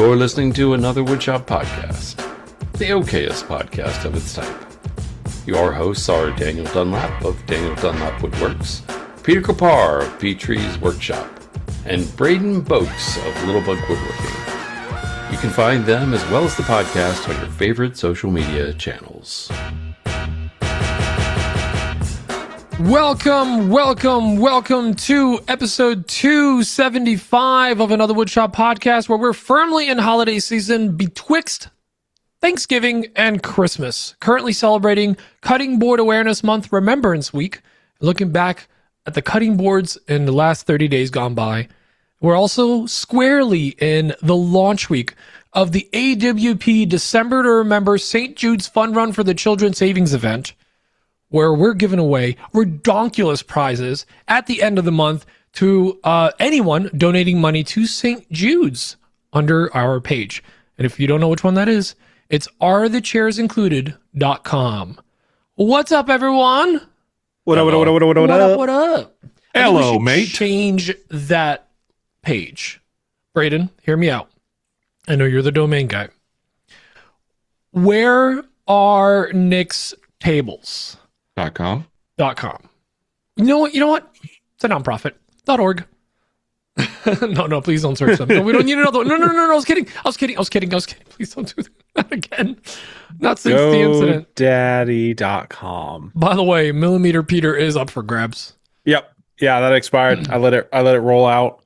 You're listening to another Woodshop podcast, the okayest podcast of its type. Your hosts are Daniel Dunlap of Daniel Dunlap Woodworks, Peter Kapar of Petrie's Workshop, and Braden Boakes of Littlebug Woodworking. You can find them as well as the podcast on your favorite social media channels. Welcome to episode 275 of another Woodshop podcast, where we're firmly in holiday season betwixt Thanksgiving and Christmas. Currently celebrating Cutting Board Awareness Month Remembrance Week, looking back at the cutting boards in the last 30 days gone by. We're also squarely in the launch week of the AWP December to Remember St. Jude's Fun Run for the Children Savings Event, where we're giving away redonkulous prizes at the end of the month to anyone donating money to St. Jude's under our page. And if you don't know which one that is, it's arethechairs.included.com. What's up, everyone? What up? Hello, mate. Change that page. Braden, hear me out. I know you're the domain guy. Where are Nick's tables? .com. You know what? It's a nonprofit. .org. No, please don't search them. No, we don't need another one. No, I was kidding. Please don't do that again. Not since the incident. GoDaddy.com. By the way, Millimeter Peter is up for grabs. Yep. Yeah, that expired. I let it roll out.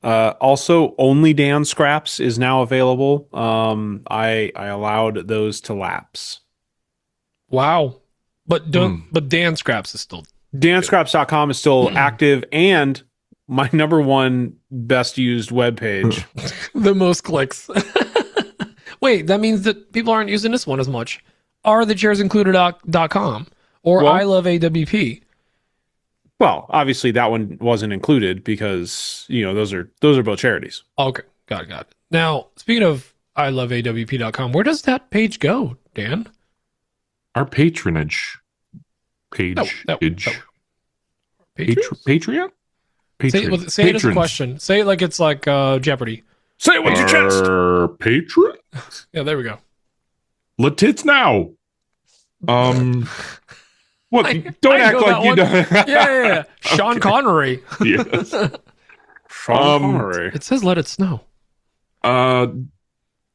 Also, Only Dan Scraps is now available. I allowed those to lapse. Wow. But Dan Scraps is still DanScraps.com is still active, and my number one best used webpage. the most clicks. Wait, that means that people aren't using this one as much. Arethechairs.included.com or I love AWP. Well, obviously that one wasn't included because, those are both charities. Okay, got it. Now, speaking of I love AWP.com, where does that page go, Dan? Our patronage page. Patreon? Patreon? Say it as a question. Say it like it's like Jeopardy. Say it with your chest. Patron? Yeah, there we go. Letits now. What? Don't act like you don't. Yeah. Sean Connery. Yes. Sean Connery. It says let it snow.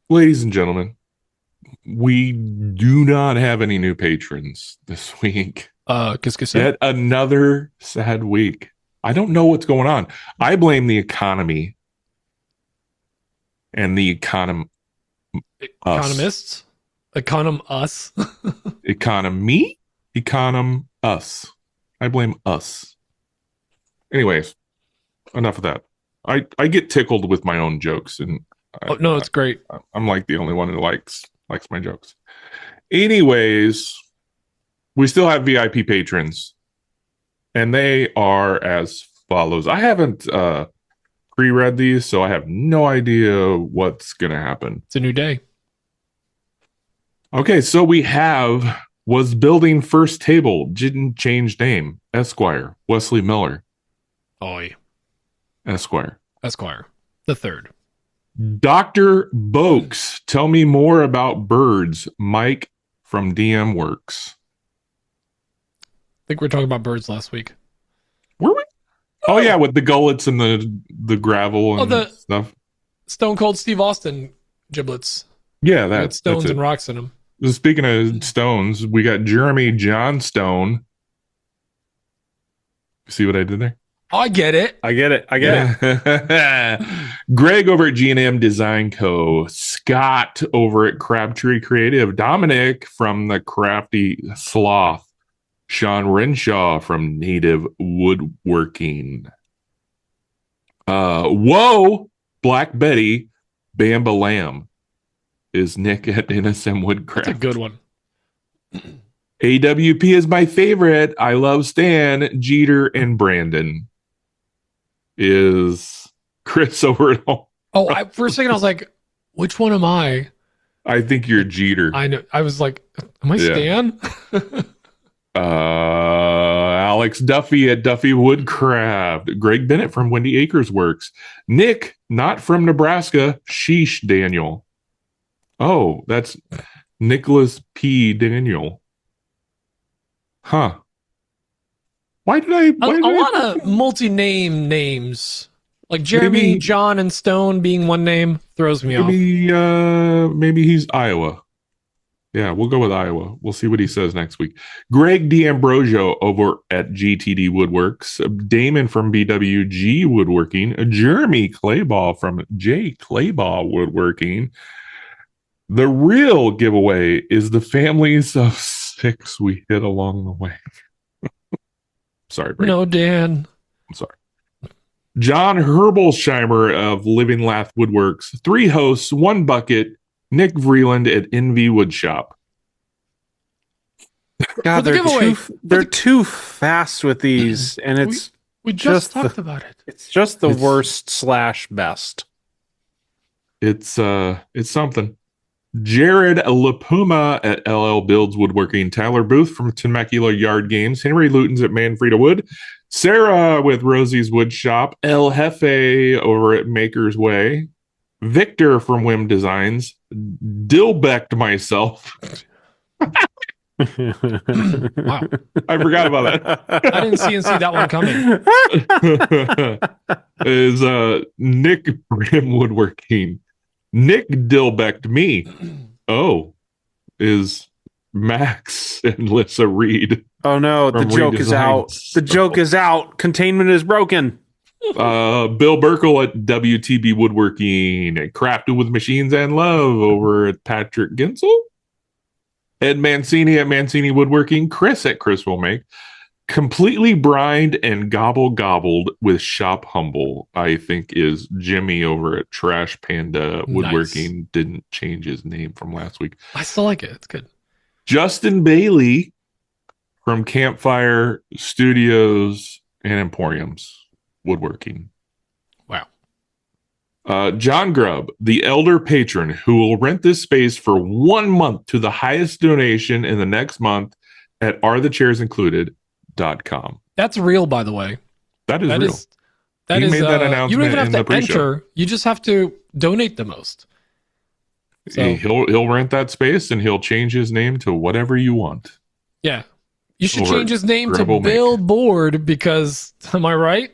Ladies and gentlemen, we do not have any new patrons this week. Yet another sad week. I don't know what's going on. I blame the economy and the economists. Us. Economy? Us. I blame us. Anyways, enough of that. I get tickled with my own jokes, and it's great. I'm like the only one who likes my jokes. Anyways, we still have VIP patrons, and they are as follows. I haven't pre-read these, so I have no idea what's going to happen. It's a new day. Okay, so we have was building first table, didn't change name, Esquire, Wesley Miller. Oi. Esquire. The third. Dr. Boakes, tell me more about birds. Mike from DM Works. I think we were talking about birds last week. Were we? Oh yeah, with the gullets and the gravel and the stuff. Stone Cold Steve Austin giblets. Yeah, that's stones and rocks in them. Speaking of stones, we got Jeremy Johnstone. See what I did there? I get it. Greg over at G&M Design Co. Scott over at Crabtree Creative. Dominic from the Crafty Sloth. Sean Renshaw from Native Woodworking. Whoa! Black Betty. Bamba Lamb is Nick at NSM Woodcraft. That's a good one. AWP is my favorite. I love Stan, Jeter, and Brandon. Is Chris over at home? For a second I was like, which one am I? I think you're Jeter. I know. I was like, am I Stan? Alex Duffy at Duffy Woodcraft. Greg Bennett from Wendy Acres Works. Nick, not from Nebraska. Sheesh, Daniel. Oh, that's Nicholas P. Daniel. Huh. Why did I? A lot of multi-name names, like Jeremy, Maybe- John, and Stone being one name throws me off. Maybe he's Iowa. Yeah, we'll go with Iowa. We'll see what he says next week. Greg D'Ambrosio over at GTD Woodworks. Damon from BWG Woodworking. Jeremy Clayball from J. Clayball Woodworking. The real giveaway is the families of 6 we hit along the way. Sorry, Braden. No, Dan. I'm sorry. John Herbolsheimer of Living Lath Woodworks. 3 hosts, 1 bucket. Nick Vreeland at NV Woodshop. God, For the giveaway. they're too fast with these, and it's We just Just talked about it. it's just the It's- worst/best. It's something. Jared LaPuma at LL Builds Woodworking. Tyler Booth from Temecula Yard Games. Henry Luton's at Manfreda Wood. Sarah with Rosie's Wood Shop. El Jefe over at Maker's Way. Victor from Whim Designs. Dilbecked myself. Wow. I forgot about that. I didn't see that one coming. Is Nick Brim Woodworking. Nick Dilbecked me. Oh, is Max and Lissa Reed. Oh no, the From joke is out. Redesigns. The joke is out. Containment is broken. Bill Burkle at WTB Woodworking. Crafted with Machines and Love over at Patrick Ginsel. Ed Mancini at Mancini Woodworking. Chris at Chris Will Make. Completely brined and gobbled with Shop Humble, I think, is Jimmy over at Trash Panda Woodworking. Didn't change his name from last week. I still like it. It's good. Justin Bailey from Campfire Studios and Emporiums Woodworking. Wow. John Grubb, the elder patron who will rent this space for 1 month to the highest donation in the next month at arethechairsincluded.com. That's real, by the way. That is That real. is that He is made that you don't announcement even have in to the pre-show. enter. You just have to donate the most. So He'll rent that space and he'll change his name to whatever you want. yeah. You should Over change his name to Grubble Make. Billboard because am I right?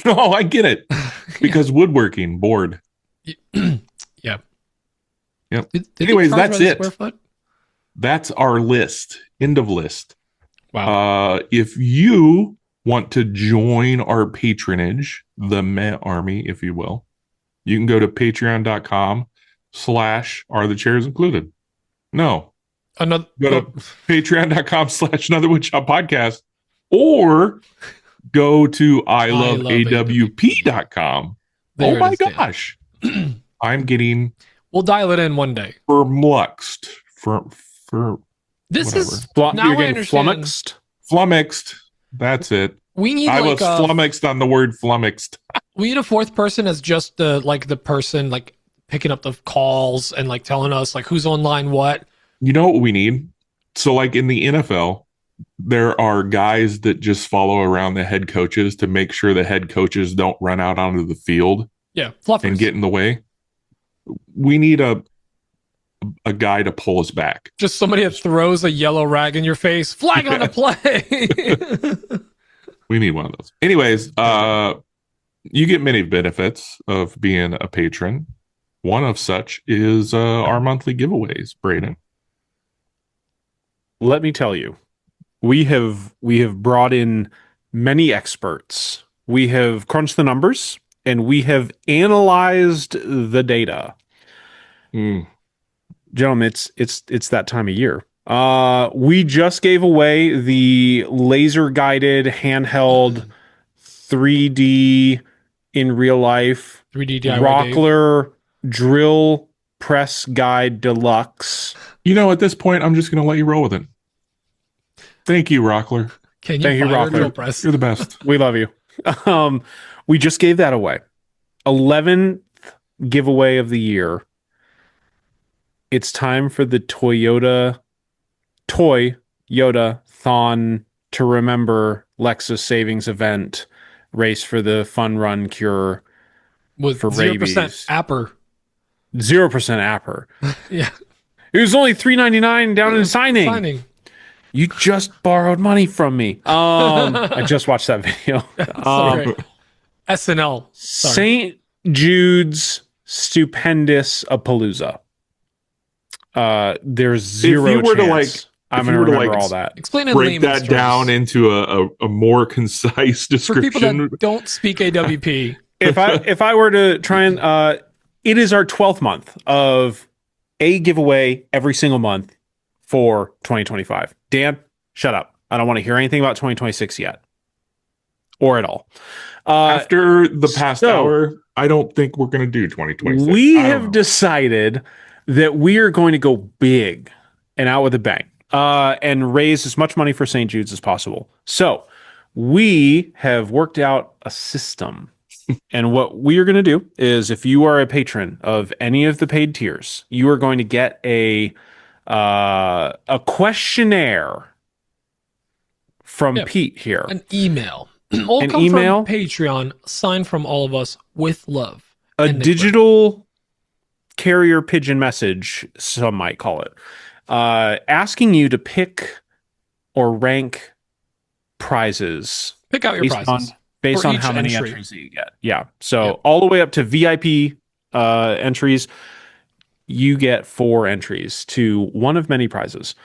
Oh, I get it. Because woodworking board. Yeah. Yep. Did he Anyways, charge that's by the it. square foot? That's our list. End of list. Wow. If you want to join our patronage, the Met Army, if you will, you can go to patreon.com/are the chairs included. No, Another go to patreon.com/another woodshop podcast, or go to iloveawp.com. There Oh it my is, Dan. gosh. I'm getting We'll dial it in one day. flummoxed. For This Whatever. is Now now you're I getting understand. flummoxed. flummoxed. That's it. We need I like was flummoxed on the word flummoxed. we need a fourth person as just the person like picking up the calls and like telling us like who's online what. You know what we need? So, like in the NFL, there are guys that just follow around the head coaches to make sure the head coaches don't run out onto the field Yeah, fluffers. and get in the way. We need a guy to pull us back. Just somebody that throws a yellow rag in your face. Flag on the play. We need one of those. Anyways, you get many benefits of being a patron. One of such is our monthly giveaways, Braden. Let me tell you, we have brought in many experts. We have crunched the numbers and we have analyzed the data. Gentlemen, it's that time of year. We just gave away the laser guided handheld 3D in real life 3D DIY Dave. Rockler drill press guide deluxe. You know, at this point, I'm just going to let you roll with it. Thank you, Rockler. Can Thank you you, fire Rockler. drill press? You're the best. We love you. We just gave that away. 11th giveaway of the year. It's time for the Toy Yoda Thon to remember Lexus savings event, race for the fun run cure With for 0% rabies. Apper. 0% Apper. Yeah. It was only $3.99 down in signing. You just borrowed money from me. I just watched that video. SNL. Sorry. St. Jude's Stupendous a Palooza. There's zero If you were chance to I'm going to remember all that. Explain in break layman's that down terms. into a more concise For description. people that don't speak AWP. If I were to try and it is our 12th month of a giveaway every single month for 2025. Dan, shut up. I don't want to hear anything about 2026 yet. Or at all. After the past hour, I don't think we're going to do 2026. We have decided that we are going to go big and out with a bang and raise as much money for St. Jude's as possible. So we have worked out a system. And what we are going to do is, if you are a patron of any of the paid tiers, you are going to get a questionnaire from Pete here. An email. All An come email? from Patreon, signed from all of us with love. A digital carrier pigeon message, some might call it, asking you to pick or rank prizes. Pick out your prizes. Based on how many entries that you get. Yeah. So all the way up to VIP entries, you get 4 entries to one of many prizes.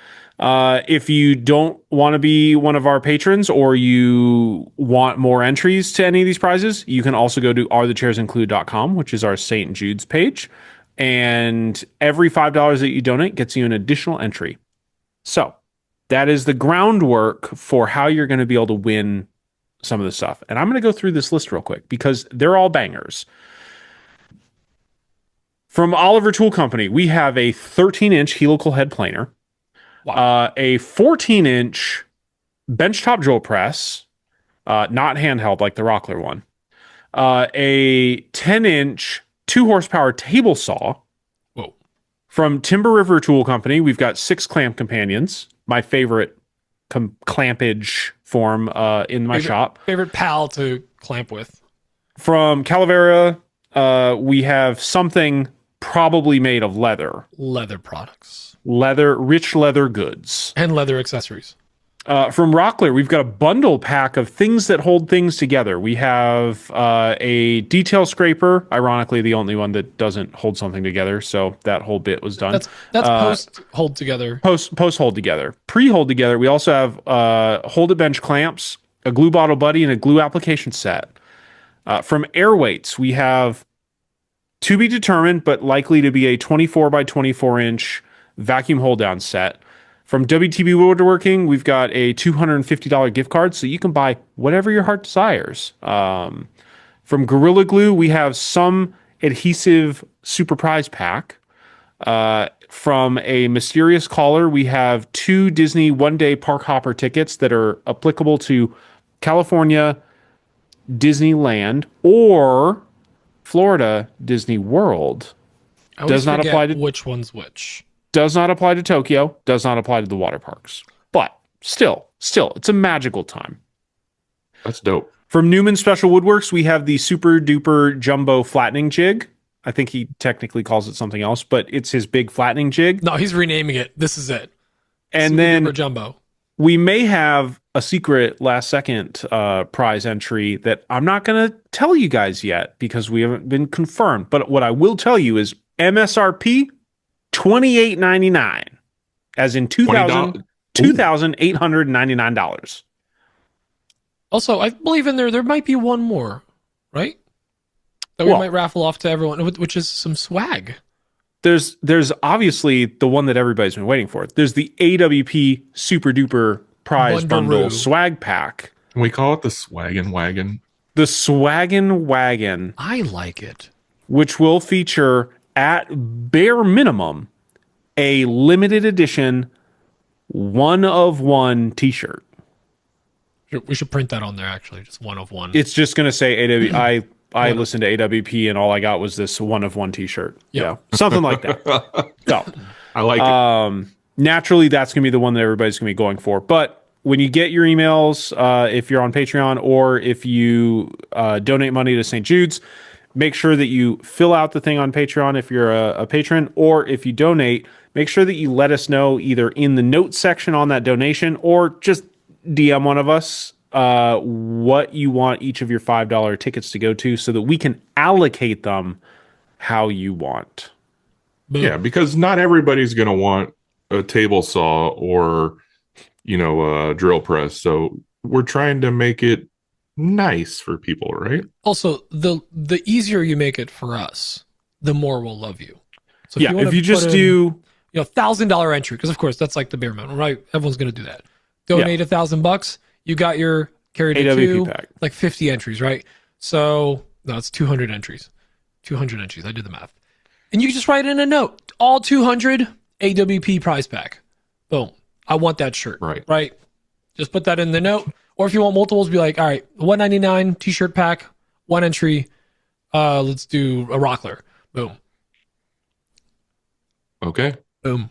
If you don't want to be one of our patrons, or you want more entries to any of these prizes, you can also go to arethechairs.include.com, which is our St. Jude's page. And every $5 that you donate gets you an additional entry. So that is the groundwork for how you're going to be able to win some of the stuff. And I'm going to go through this list real quick because they're all bangers. From Oliver Tool Company, we have a 13-inch helical head planer, a 14-inch benchtop drill press, not handheld like the Rockler one, a 10-inch 2-horsepower table saw. Whoa. From Timber River Tool Company, we've got 6 clamp companions, my favorite clampage form in my shop. Favorite pal to clamp with. From Calavera, we have something probably made of leather. Leather products. Rich leather goods. And leather accessories. From Rockler, we've got a bundle pack of things that hold things together. We have a detail scraper, ironically the only one that doesn't hold something together, so that whole bit was done. That's post hold together. Post hold together. Pre-hold together, we also have hold it bench clamps, a glue bottle buddy, and a glue application set. From Airweights, we have to be determined, but likely to be a 24 by 24 inch vacuum hold down set. From WTB Woodworking, we've got a $250 gift card, so you can buy whatever your heart desires. From Gorilla Glue, we have some adhesive super prize pack. From a Mysterious Caller, we have 2 Disney one-day park hopper tickets that are applicable to California Disneyland or Florida Disney World. Does not apply to which one's which. Does not apply to Tokyo, does not apply to the water parks. But still, it's a magical time. That's dope. From Newman Special Woodworks, we have the super duper jumbo flattening jig. I think he technically calls it something else, but it's his big flattening jig. No, he's renaming it. This is it. And super then duper jumbo. We may have a secret last second prize entry that I'm not going to tell you guys yet because we haven't been confirmed. But what I will tell you is $28.99, as in $2,899. Also, I believe in there might be one more, right? That we might raffle off to everyone, which is some swag. There's obviously the one that everybody's been waiting for. There's the AWP Super Duper Prize Bundle Swag Pack. Can we call it the Swaggin' Wagon? The Swaggin' Wagon. I like it. Which will feature, at bare minimum, a limited edition 1-of-1 t-shirt. We should print that on there, actually. Just 1-of-1. It's just going to say AW. I listened to AWP and all I got was this 1-of-1 t-shirt. Yeah. Something like that. So I like it. Naturally, that's going to be the one that everybody's going to be going for. But when you get your emails, if you're on Patreon or if you donate money to St. Jude's, make sure that you fill out the thing on Patreon if you're a patron, or if you donate, make sure that you let us know either in the notes section on that donation or just DM one of us what you want each of your $5 tickets to go to so that we can allocate them how you want. Boom. Yeah, because not everybody's going to want a table saw or, a drill press. So we're trying to make it nice for people, right? Also, the easier you make it for us, the more we'll love you. So If you just do $1,000 entry, because of course that's like the bare minimum, right? Everyone's going to do that. Donate $1,000, you got your carried AWP pack. like 50 entries, right? So no, it's 200 entries. 200 entries. I did the math. And you can just write in a note. All 200 AWP prize pack. Boom. I want that shirt. Right. Just put that in the note. Or if you want multiples, be like, all right, $199 t-shirt pack, 1 entry. Let's do a Rockler. Boom. Okay. Boom.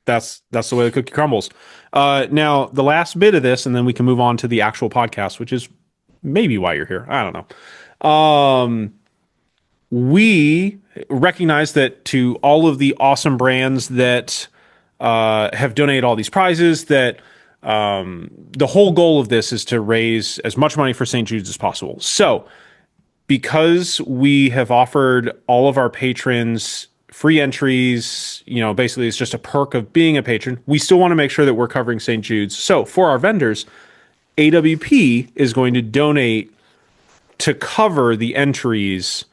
That's the way the cookie crumbles. Now, the last bit of this, and then we can move on to the actual podcast, which is maybe why you're here. I don't know. We recognize that to all of the awesome brands that have donated all these prizes, that the whole goal of this is to raise as much money for St. Jude's as possible. So, because we have offered all of our patrons free entries, basically it's just a perk of being a patron, we still want to make sure that we're covering St. Jude's. So, for our vendors, AWP is going to donate to cover the entries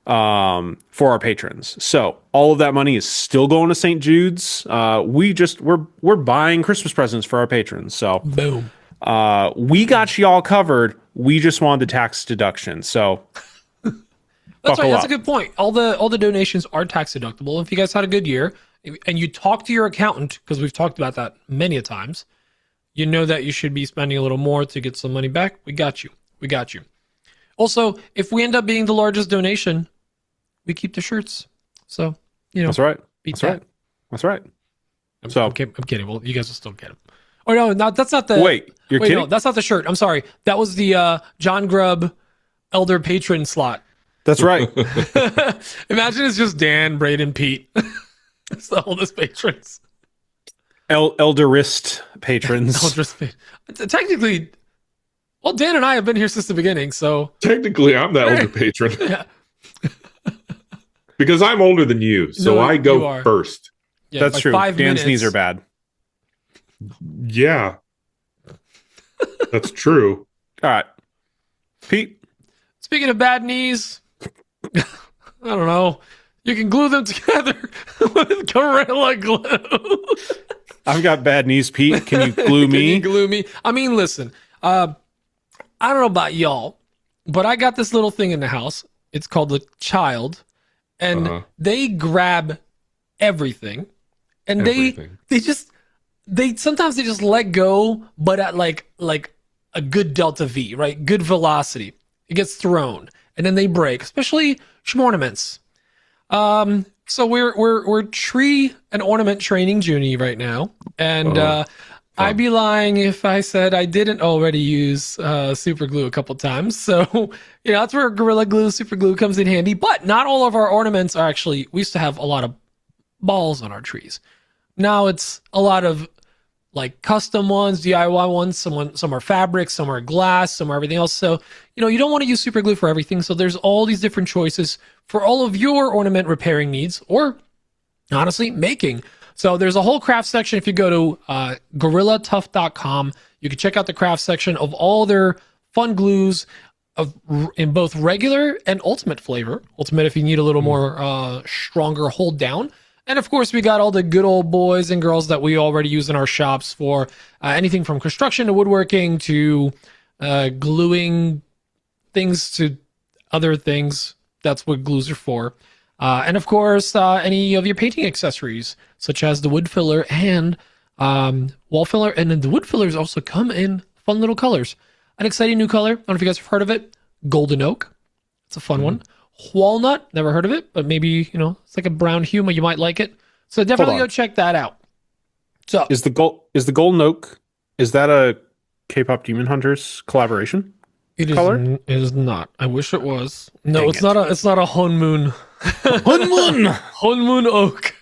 for our patrons. So all of that money is still going to St. Jude's. We're buying Christmas presents for our patrons. So boom. We got y'all covered. We just wanted the tax deduction. So that's right. That's a good point. All the donations are tax deductible. If you guys had a good year and you talk to your accountant, because we've talked about that many a times, you know that you should be spending a little more to get some money back. We got you. Also, if we end up being the largest donation, we keep the shirts. So, that's right. That's right. I'm kidding. Well, you guys will still get them. Oh no, that's not the. Wait, kidding? No, that's not the shirt. I'm sorry. That was the John Grubb Elder Patron slot. That's right. Imagine it's just Dan, Braden, Pete. It's the oldest patrons. Elderist patrons. Technically, well, Dan and I have been here since the beginning, so technically I'm the older patron. Yeah. Because I'm older than you, so I go first. Yeah, that's true. Dan's knees are bad. Yeah. That's true. All right. Pete? Speaking of bad knees, I don't know. You can glue them together with Gorilla Glue. I've got bad knees, Pete. Can you glue me? Can you glue me? I mean, listen. I don't know about y'all, but I got this little thing in the house. It's called the Child, and they grab everything, and they sometimes they just let go, but at like a good delta V, right? Good velocity. It gets thrown, and then they break, especially ornaments. So we're tree and ornament training Junie right now, and I'd be lying if I said I didn't already use super glue a couple times. So that's where Gorilla Glue, super glue comes in handy. But not all of our ornaments are actually. We used to have a lot of balls on our trees. Now it's a lot of like custom ones, DIY ones. Some are fabric, some are glass, some are everything else. So you don't want to use super glue for everything. So there's all these different choices for all of your ornament repairing needs, or honestly making. So there's a whole craft section. If you go to GorillaTough.com, you can check out the craft section of all their fun glues in both regular and ultimate flavor. Ultimate if you need a little more stronger hold down. And of course, we got all the good old boys and girls that we already use in our shops for anything from construction to woodworking to gluing things to other things. That's what glues are for. And of course, any of your painting accessories, such as the wood filler and wall filler. And then the wood fillers also come in fun little colors. An exciting new color. I don't know if you guys have heard of it. Golden oak. It's a fun one. Walnut. Never heard of it, but maybe, it's like a brown hue. You might like it. So definitely go check that out. So is the golden oak Is that a K-pop Demon Hunters collaboration? It is. Color? It is not. I wish it was. No, Dang it's it. not a. It's not a Honmoon. Hunmun! Honmoon Oak.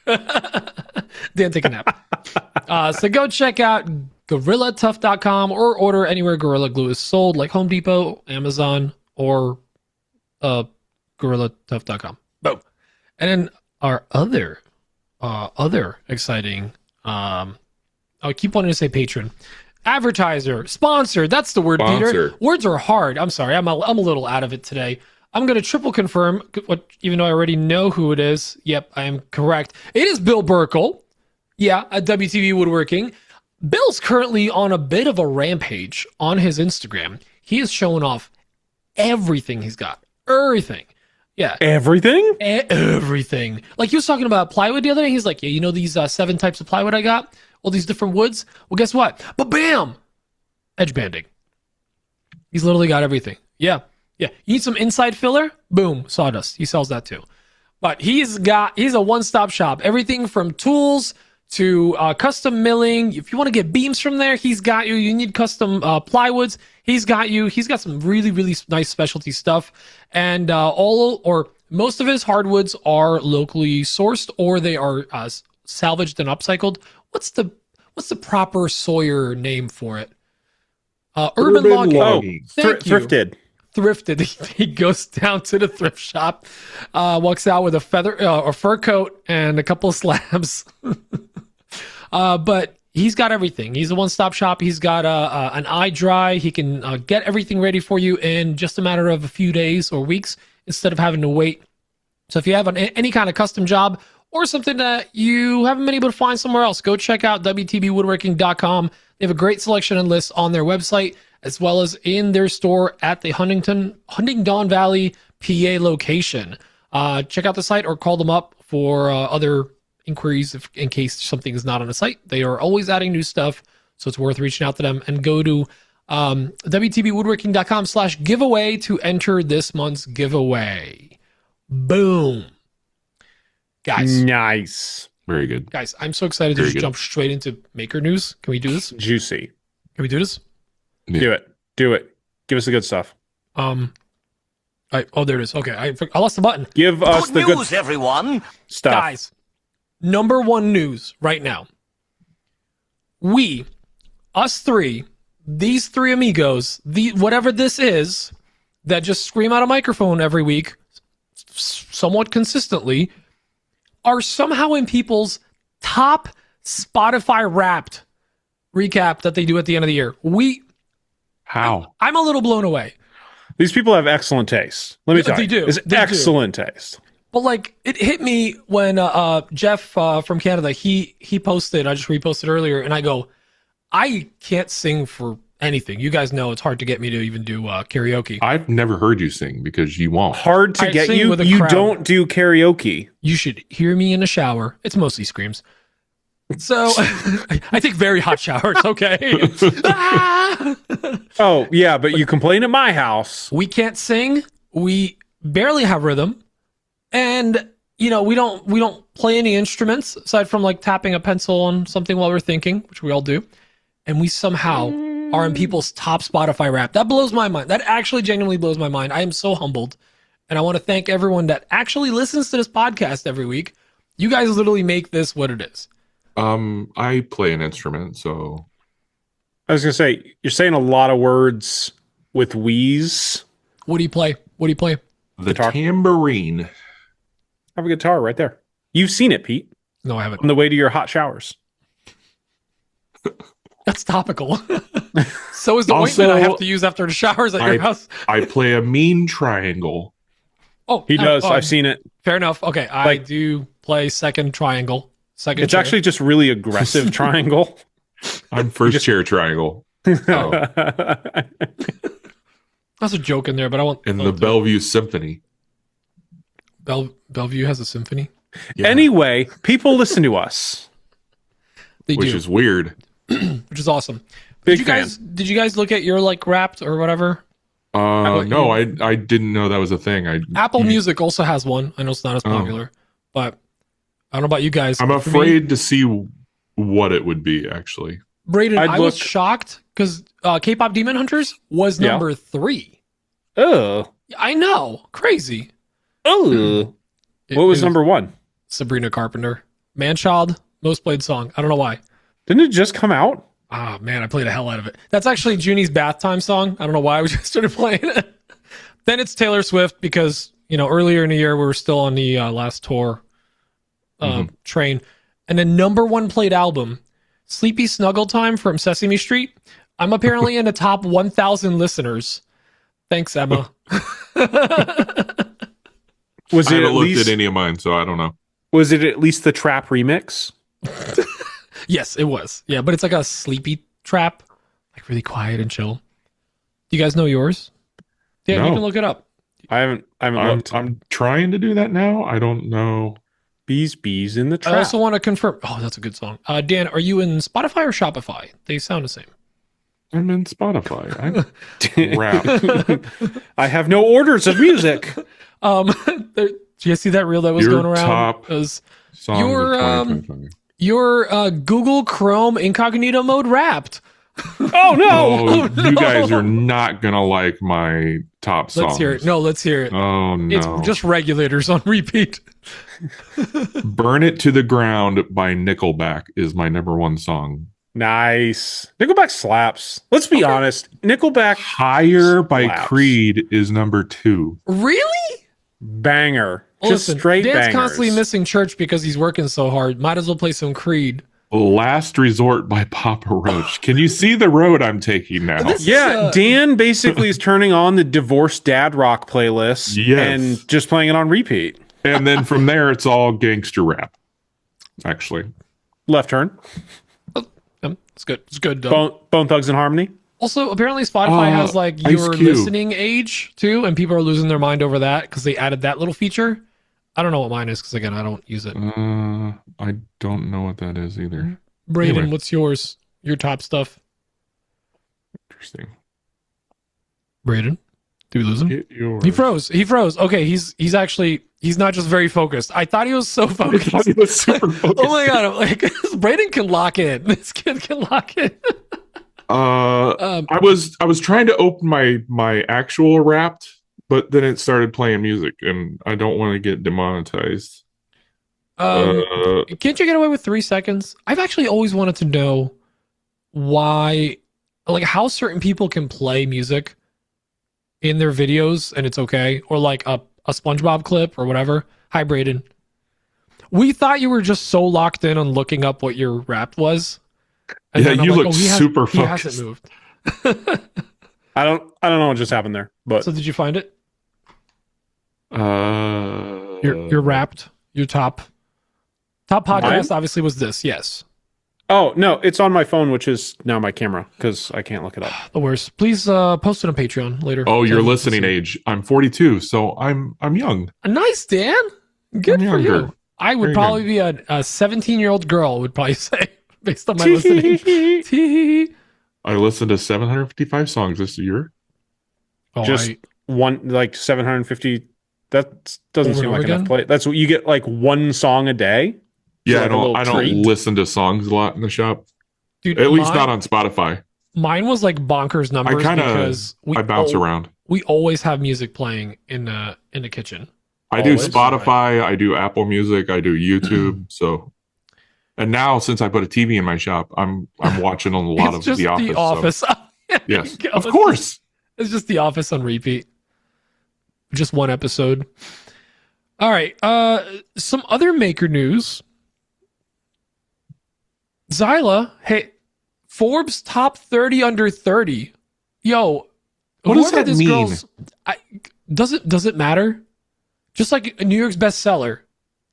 Dan, take a nap. So go check out GorillaTough.com or order anywhere Gorilla Glue is sold, like Home Depot, Amazon, or GorillaTough.com. Boom. And then our other exciting. I keep wanting to say patron. Advertiser, sponsor. That's the word, Sponsor. Peter. Words are hard. I'm sorry. I'm a little out of it today. I'm going to triple confirm, even though I already know who it is. Yep, I am correct. It is Bill Burkle. Yeah, at WTB Woodworking. Bill's currently on a bit of a rampage on his Instagram. He is showing off everything he's got. Everything. Yeah. Everything? Everything. Like he was talking about plywood the other day. He's like, yeah, you know these 7 types of plywood I got? All these different woods? Well, guess what? But bam! Edge banding. He's literally got everything. Yeah. Yeah. You need some inside filler? Boom. Sawdust. He sells that too. But he's a one-stop shop. Everything from tools to custom milling. If you want to get beams from there, he's got you. You need custom plywoods, he's got you. He's got some really, really nice specialty stuff. And most of his hardwoods are locally sourced, or they are salvaged and upcycled. What's the proper Sawyer name for it? Urban logging. Thank you. Thrifted. He goes down to the thrift shop, walks out with a fur coat and a couple of slabs. But he's got everything. He's a one-stop shop. He's got an eye dry. He can get everything ready for you in just a matter of a few days or weeks instead of having to wait. So if you have any kind of custom job or something that you haven't been able to find somewhere else, go check out WTBwoodworking.com. They have a great selection and list on their website, as well as in their store at the Huntingdon Valley PA location. Check out the site or call them up for other inquiries in case something is not on the site. They are always adding new stuff, so it's worth reaching out to them. And go to WTBwoodworking.com/giveaway to enter this month's giveaway. Boom. Guys. Nice. Very good. Guys, I'm so excited to just jump straight into maker news. Can we do this? Juicy. Can we do this? Yeah. Do it. Give us the good stuff. There it is. Okay, I lost the button. Give us the news, good everyone. stuff. Guys, number one news right now. Us three, these three amigos, whatever this is, that just scream out a microphone every week, somewhat consistently, are somehow in people's top Spotify Wrapped recap that they do at the end of the year. How? I'm a little blown away. These people have excellent taste. Let me tell They you. do. It's They do. excellent taste. But like, it hit me when Jeff from Canada, he posted, I just reposted earlier, and I go, I can't sing for anything. You guys know it's hard to get me to even do karaoke. I've never heard you sing because you won't. Hard to I get sing you. with a You crowd. don't do karaoke. You should hear me in the shower. It's mostly screams. So I take very hot showers, okay? Ah! Oh, yeah, but you complain at my house. We can't sing. We barely have rhythm. And we don't play any instruments aside from like tapping a pencil on something while we're thinking, which we all do. And we somehow are in people's top Spotify Wrapped. That blows my mind. That actually genuinely blows my mind. I am so humbled. And I want to thank everyone that actually listens to this podcast every week. You guys literally make this what it is. I play an instrument, so I was going to say, you're saying a lot of words with wheeze. What do you play? the Guitar. tambourine. I have a guitar right there. You've seen it, Pete, No, I haven't. on the way to your hot showers. That's topical. So is the Also- ointment I have to use after the showers at your house. I play a mean triangle. Oh, He does. I've seen it. Fair enough. Okay, I Like- do play second triangle. Second. It's chair. actually just really aggressive triangle. I'm first chair triangle. Oh, That's a joke in there, but I want in the Bellevue Symphony. Bellevue has a symphony. Yeah, Anyway, people listen to us. They which do, is weird. which is awesome. Big Did you guys look at your like Wrapped or whatever? No, I didn't know that was a thing. Apple Music also has one. I know it's not as popular, but I don't know about you guys. I'm but for me, afraid to see what it would be actually. Braden, I'd I was look- shocked because K-pop Demon Hunters was Yeah. number 3. Oh. I know, crazy. Oh. What was number 1? Sabrina Carpenter, Manchild, most played song. I don't know why. Didn't it just come out? Ah, man, I played the hell out of it. That's actually Junie's bath time song. I don't know why we just started playing it. Then it's Taylor Swift because, earlier in the year we were still on the last tour train. And then number 1 played album, Sleepy Snuggle Time from Sesame Street. I'm apparently in the top 1,000 listeners. Thanks, Emma. Was I it haven't at looked least at any of mine, so I don't know. was it at least the trap remix? Yes, it was. Yeah, but it's like a sleepy trap, like really quiet and chill. Do you guys know yours? Yeah, you No. can look it up. I haven't looked. I'm trying to do that now. I don't know. Bees in the trap. I also want to confirm. Oh, that's a good song. Dan, are you in Spotify or Shopify? They sound the same. I'm in Spotify. I rap. I have no orders of music. Do you see that reel that was Your going around? top It was Songs Your, of 2020. your Google Chrome incognito mode wrapped. Oh no! Oh, you guys are not gonna like my top songs. Let's hear it. No, let's hear it. Oh no! It's just Regulators on repeat. "Burn It to the Ground" by Nickelback is my number 1 song. Nice. Nickelback slaps. Let's be honest. Nickelback "Higher" by Slaps. Creed is number 2. Really? banger. Well, Just listen, straight Dan's bangers. constantly missing church because he's working so hard. Might as well play some Creed. "Last Resort" by Papa Roach. Can you see the road I'm taking now? This- Yeah, Dan basically is turning on the divorced dad rock playlist Yes. and just playing it on repeat. And then from there, it's all gangster rap. Actually, Left turn. It's good. It's good. Though. Bone Thugs and Harmony. Also, apparently Spotify has like Ice your Cube. listening age too, and people are losing their mind over that because they added that little feature. I don't know what mine is because again, I don't use it. I don't know what that is either. Braden, anyway. what's yours? Your top stuff. Interesting. Braden, did we lose him? Get yours. He froze. Okay, he's not just very focused. I thought he was so I focused. thought he was super focused. Oh my god! I'm like, Braden can lock in. This kid can lock in. I was trying to open my actual Wrapped, but then it started playing music, and I don't want to get demonetized. Can't you get away with 3 seconds? I've actually always wanted to know why, like, how certain people can play music in their videos and it's okay, or like a SpongeBob clip or whatever. Hi, Braden. We thought you were just so locked in on looking up what your rap was. And Yeah, then I'm you like, look he super He hasn't focused. moved. I don't know what just happened there, but So did you find it? Your Your wrapped. Your top podcast obviously was this. Yes. oh no, it's on my phone, which is now my camera because I can't look it up. The worst. Please post it on Patreon later. Oh, your So- listening age. I'm 42, so I'm young. Nice, Dan. Good I'm for younger. you. I would Very probably be a 17-year-old girl, would probably say, based on my listening. Tee-hee. I listened to 755 songs this year. Oh, Just one, like 750. That doesn't Over seem and like over enough again? play. That's what you get, like one song a day. Yeah, like a little I don't treat. listen to songs a lot in the shop. dude, At least mine, not on Spotify. Mine was like bonkers numbers because I bounce around. we always have music playing in the kitchen. I do Always. Spotify, I do Apple Music, I do YouTube. So, and now since I put a TV in my shop, I'm watching a lot It's of just The Office. so- yes, Go. of course. It's just The Office on repeat. Just one episode. All right. Some other maker news. Zyla, hey, Forbes top 30 under 30. Yo, What does whoever that this mean? girl's- does it matter? Just like a New York's bestseller.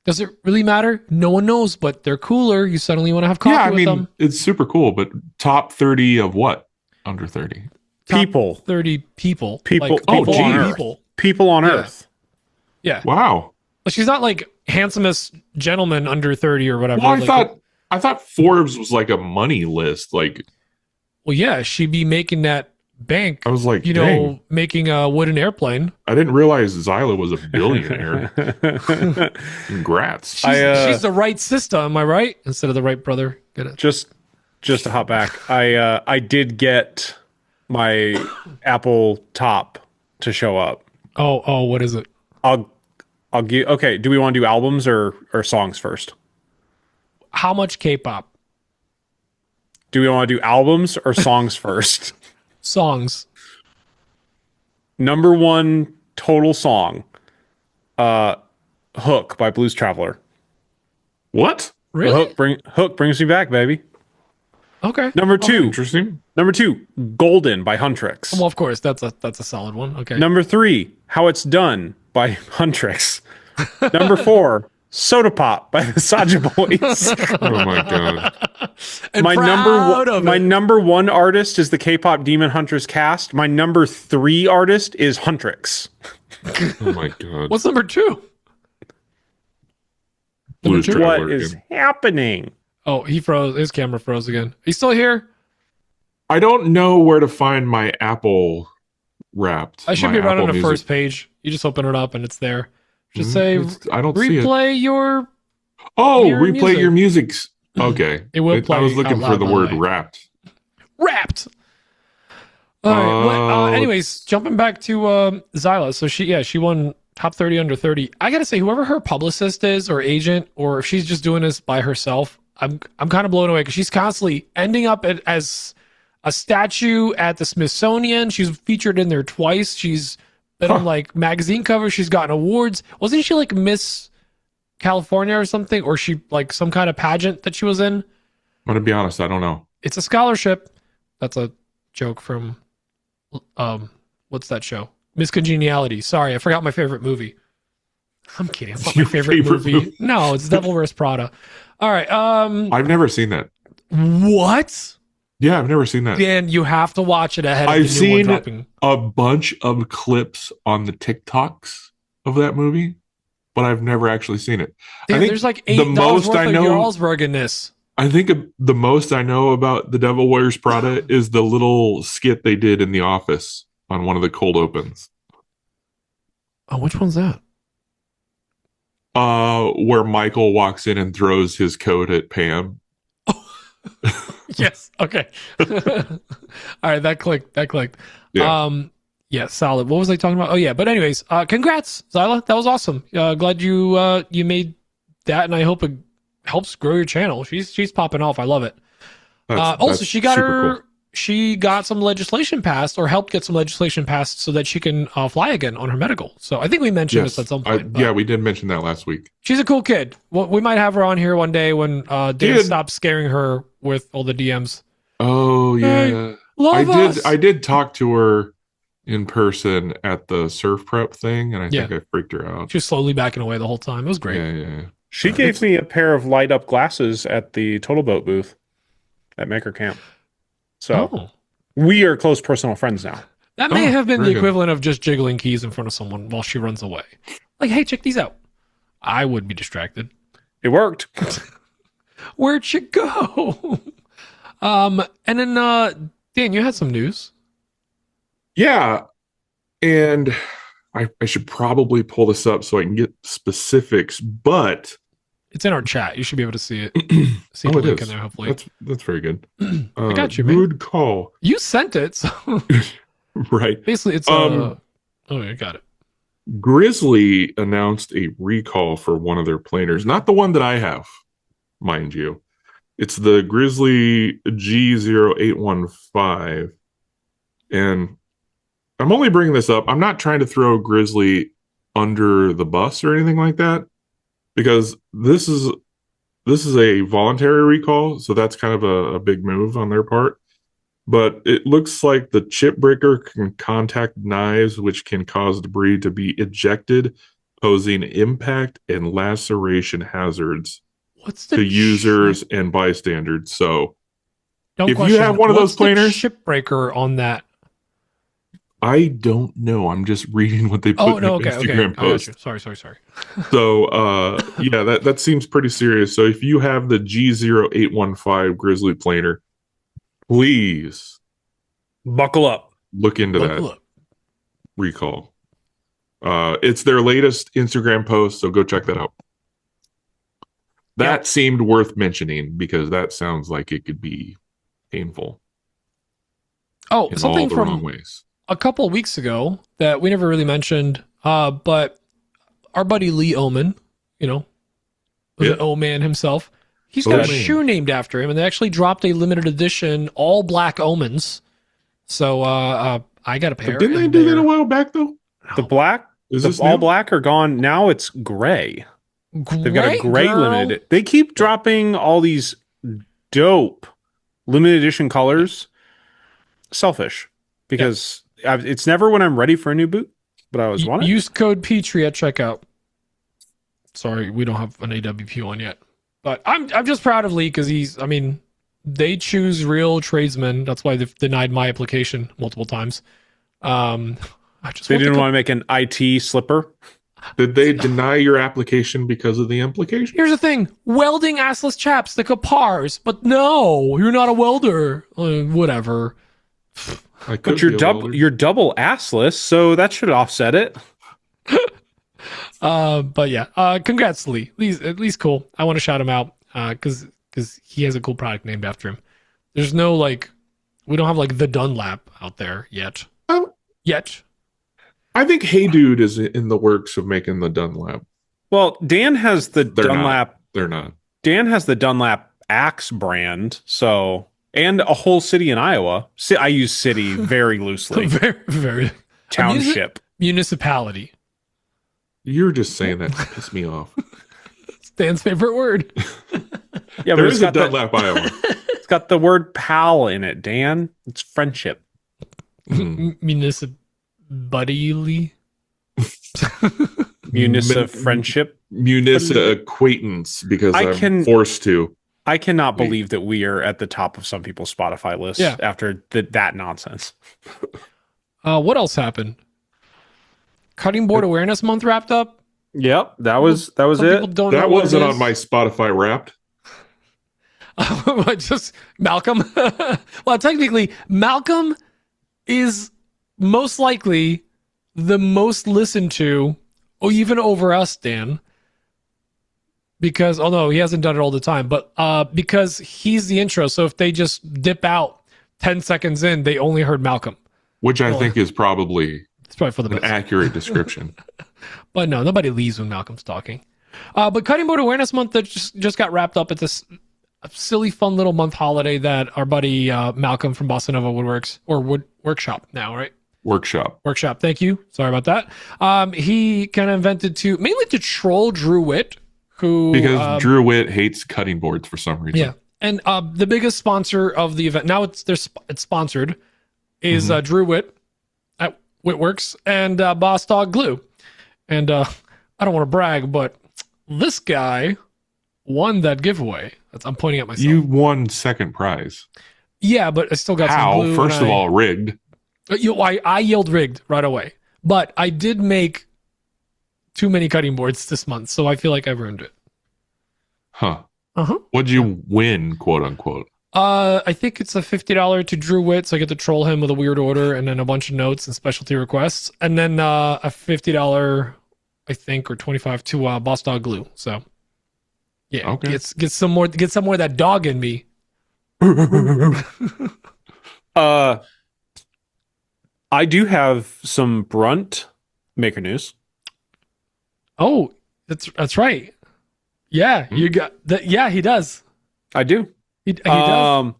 Does it really matter? No one knows, but they're cooler. You suddenly want to have coffee Yeah, I with mean, them. it's super cool, but top 30 of what? Under 30. Top People. 30 people. People- Like, oh, people geez. on Earth. people. People on Yeah. Earth. Yeah. Wow. Like, she's not like handsomest gentleman under 30 or whatever. Well, Like, I thought Forbes was like a money list. Like, well, yeah, she'd be making that bank, I was like, you dang, know, making a wooden airplane. I didn't realize Zyla was a billionaire. Congrats. She's the right sister, am I right? Instead of the right brother. Get it? Just just to hop back, I did get my Apple top to show up. Oh, what is it? I'll give. Okay, do we want to do albums or songs first? How much K-pop? Do we want to do albums or songs first? Songs. Number one total song, "Hook" by Blues Traveler. What? Really? Hook brings me back, baby. Okay. Number two, Interesting. "Golden" by Huntrix. Well, of course, that's a solid one. Okay. Number three, "How It's Done" by Huntrix. Number four, "Soda Pop" by the Saja Boys. Oh my god. And my proud of it. number one artist is the K-pop Demon Hunters cast. My number three artist is Huntrix. Oh my god. What's number two? Blues two? Traveler What is again. happening? Oh, he froze. His camera froze again. He's still here? I don't know where to find my Apple Wrapped. I should my be right on Apple the Music. first page. You just open it up and it's there. Just say I don't see it. replay your. Oh, your replay music. your music's okay. It will play I was looking out for the loud, by word the way. wrapped. Wrapped. All right. Well, anyways, jumping back to Zyla. So she won top 30 under 30. I gotta say, whoever her publicist is or agent, or if she's just doing this by herself, I'm kind of blown away because she's constantly ending up as a statue at the Smithsonian. She's featured in there twice. She's been on like magazine covers. She's gotten awards. Wasn't she like Miss California or something? Or she like some kind of pageant that she was in? I'm gonna be honest, I don't know. It's a scholarship. That's a joke from what's that show? Miss Congeniality. Sorry, I forgot my favorite movie. I'm kidding. It's not my Your favorite favorite movie. movie? No, it's Devil Wears Prada. All right. I've never seen that. What? Yeah, I've never seen that. Dan, you have to watch it ahead of I've the new one seen dropping. a bunch of clips on the TikToks of that movie, but I've never actually seen it. Dan, I think there's like the $8 most worth I of know- Jarlsberg in this. I think the most I know about The Devil Wears Prada is the little skit they did in The Office on one of the cold opens. Oh, which one's that? Where Michael walks in and throws his coat at Pam. Yes. Okay. All right. That clicked. Yeah. Yeah, solid. What was I talking about? Oh yeah. But anyways, congrats, Zyla. That was awesome. Glad you made that, and I hope it helps grow your channel. She's popping off. I love it. Also, That's she got super cool. she got some legislation passed, or helped get some legislation passed, so that she can fly again on her medical. So I think we mentioned this at some point. but Yeah, we did mention that last week. she's a cool kid. Well, we might have her on here one day when Dan Dude. stops scaring her with all the DMs. Oh Hey, yeah, Love us. I did talk to her in person at the surf prep thing, and I think I freaked her out. She was slowly backing away the whole time. It was great. Yeah. She gave me a pair of light up glasses at the Total Boat booth at Maker Camp. So Oh. we are close personal friends now. That may Oh, have been the very good. equivalent of just jiggling keys in front of someone while she runs away. Like, hey, check these out. I would be distracted. It worked. Where'd you go? And then Dan, you had some news. Yeah, and I should probably pull this up so I can get specifics, but It's in our chat. You should be able to see it. See Oh, the it link is. in there, hopefully. that's very good. I got you, man. Good call. You sent it. So Right. basically, it's Um, oh, I got it. Grizzly announced a recall for one of their planers, not the one that I have, mind you. It's the Grizzly G0815. And I'm only bringing this up. I'm not trying to throw Grizzly under the bus or anything like that, because this is a voluntary recall, so that's kind of a big move on their part. But it looks like the chip breaker can contact knives, which can cause debris to be ejected, posing impact and laceration hazards What's the to users and bystanders. So Don't if you question have it. one of What's those planers- the chip breaker on that? I don't know. I'm just reading what they put Oh in no, the okay. Instagram I got post. you. Sorry. So yeah, that seems pretty serious. So if you have the G0815 Grizzly planer, please Buckle up. look into Buckle that up. recall. It's their latest Instagram post, so go check that out. That seemed worth mentioning because that sounds like it could be painful Oh, in all something the wrong from ways. a couple of weeks ago that we never really mentioned, but our buddy Lee Oman, Yeah. the O-Man himself, he's got a O-Man. shoe named after him, and they actually dropped a limited edition all black omens. So I got a pair. Didn't they and do that they're- a while back though? The black, Is the this all new? black are gone. Now it's gray. They've got a gray girl. limited. They keep dropping all these dope limited edition colors. Selfish, because it's never when I'm ready for a new boot, but I always want it. Use code Petrie at checkout. Sorry, we don't have an AWP one yet, but I'm just proud of Lee because they choose real tradesmen. That's why they've denied my application multiple times. They didn't want to make an IT slipper. Did they deny your application because of the implication? Here's the thing: welding assless chaps, the kapars. But no, you're not a welder. Whatever. But you're double assless, so that should offset it. But yeah, congrats, Lee. Lee's at least cool. I want to shout him out because he has a cool product named after him. There's no we don't have the Dunlap out there yet. Yet. I think Hey Dude is in the works of making the Dunlap. Well, Dan has the Dunlap. They're not. Dan has the Dunlap Axe brand, and a whole city in Iowa. I use city very loosely. Very, very Township. Municipality. You're just saying that to piss me off. Dan's favorite word. Yeah, There but is a Dunlap, Iowa. it's got the word pal in it, Dan. It's friendship. Municipality. Municipal friendship. Municipal acquaintance, because I'm forced to. I cannot believe that we are at the top of some people's Spotify lists after that nonsense. What else happened? Cutting Board Awareness Month wrapped up. Yep, that was Some it. people don't know That what it wasn't is. on my Spotify Wrapped. Just Malcolm. Well, technically, Malcolm is most likely the most listened to, or even over us, Dan. Because, although he hasn't done it all the time, but because he's the intro. So if they just dip out 10 seconds in, they only heard Malcolm. Which I think is probably It's probably for the an best. accurate description. But no, nobody leaves when Malcolm's talking. But Cutting Board Awareness Month that just got wrapped up at this silly, fun little month holiday that our buddy Malcolm from Bossa Nova Woodworks, or Workshop now, right? Workshop. Thank you. Sorry about that. He kind of invented mainly to troll Drew Witt, who Because Drew Witt hates cutting boards for some reason. yeah, and the biggest sponsor of the event now it's sponsored is Drew Witt at Whitworks and Boss Dog Glue, and I don't want to brag, but this guy won that giveaway. I'm pointing at myself. You won second prize. Yeah, but I still got some How? glue. First of all, rigged. I yelled rigged right away, but I did make too many cutting boards this month, so I feel like I've earned it. Huh. Uh-huh. What'd you win, quote unquote? I think it's a $50 to Drew Witt, so I get to troll him with a weird order and then a bunch of notes and specialty requests, and then a $50, I think, or $25 to Boss Dog Glue. So yeah, Okay. get some more of that dog in me. I do have some Brunt maker news. Oh, that's right. Yeah, you got that. Yeah, he does. I do. He does.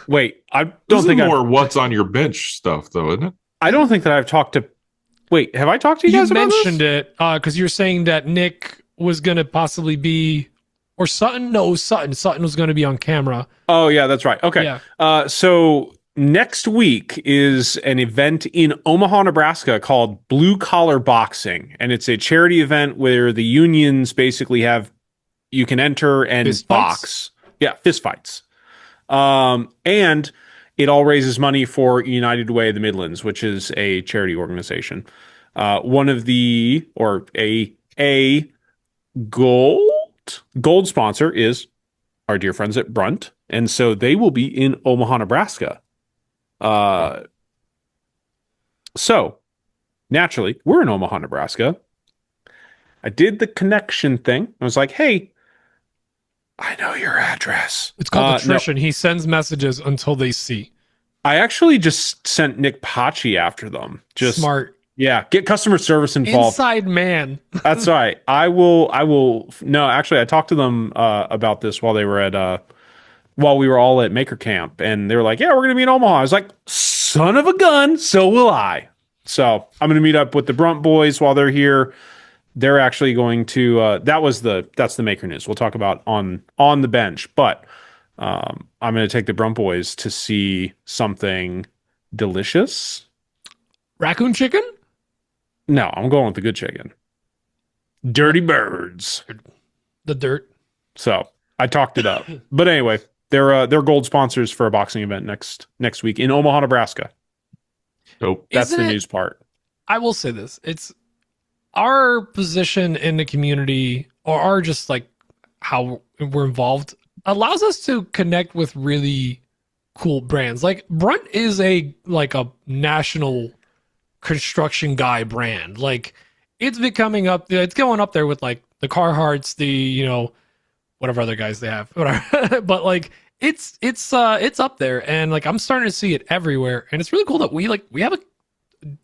Wait, I This don't is think more what's on your bench stuff, though, isn't it? I don't think that I've talked to. Wait, have I talked to you You guys about mentioned this? it because you're saying that Nick was going to possibly be, or Sutton. No, Sutton. Sutton was going to be on camera. Oh yeah, that's right. Okay. Yeah. So next week is an event in Omaha, Nebraska called Blue Collar Boxing, and it's a charity event where the unions basically you can enter and Fist box. fights? Yeah, fist fights. And it all raises money for United Way of the Midlands, which is a charity organization. One of the, or a gold sponsor is our dear friends at Brunt. And so they will be in Omaha, Nebraska. So naturally, we're in Omaha, Nebraska. I did the connection thing. I was like, hey, I know your address. It's called No. attrition. He sends messages until they see. I actually just sent Nick Pachi after them. Just Smart. Yeah, get customer service involved. Inside man. That's right. I will. No, actually, I talked to them about this while they were while we were all at Maker Camp, and they were like, "Yeah, we're gonna be in Omaha." I was like, "Son of a gun!" So will I. So I'm gonna meet up with the Brunt boys while they're here. They're actually going to. That's the Maker News. We'll talk about on the bench, but I'm gonna take the Brunt boys to see something delicious. Raccoon chicken? No, I'm going with the good chicken. Dirty birds. The dirt. So I talked it up. But anyway, they're gold sponsors for a boxing event next week in Omaha, Nebraska. Dope. That's the news part. I will say this. It's our position in the community, or our just like how we're involved, allows us to connect with really cool brands. Like Brunt is a national construction guy brand. Like it's becoming it's going up there with like the Carhartts, the whatever other guys they have, whatever. But like it's up there, and like I'm starting to see it everywhere, and it's really cool that we have a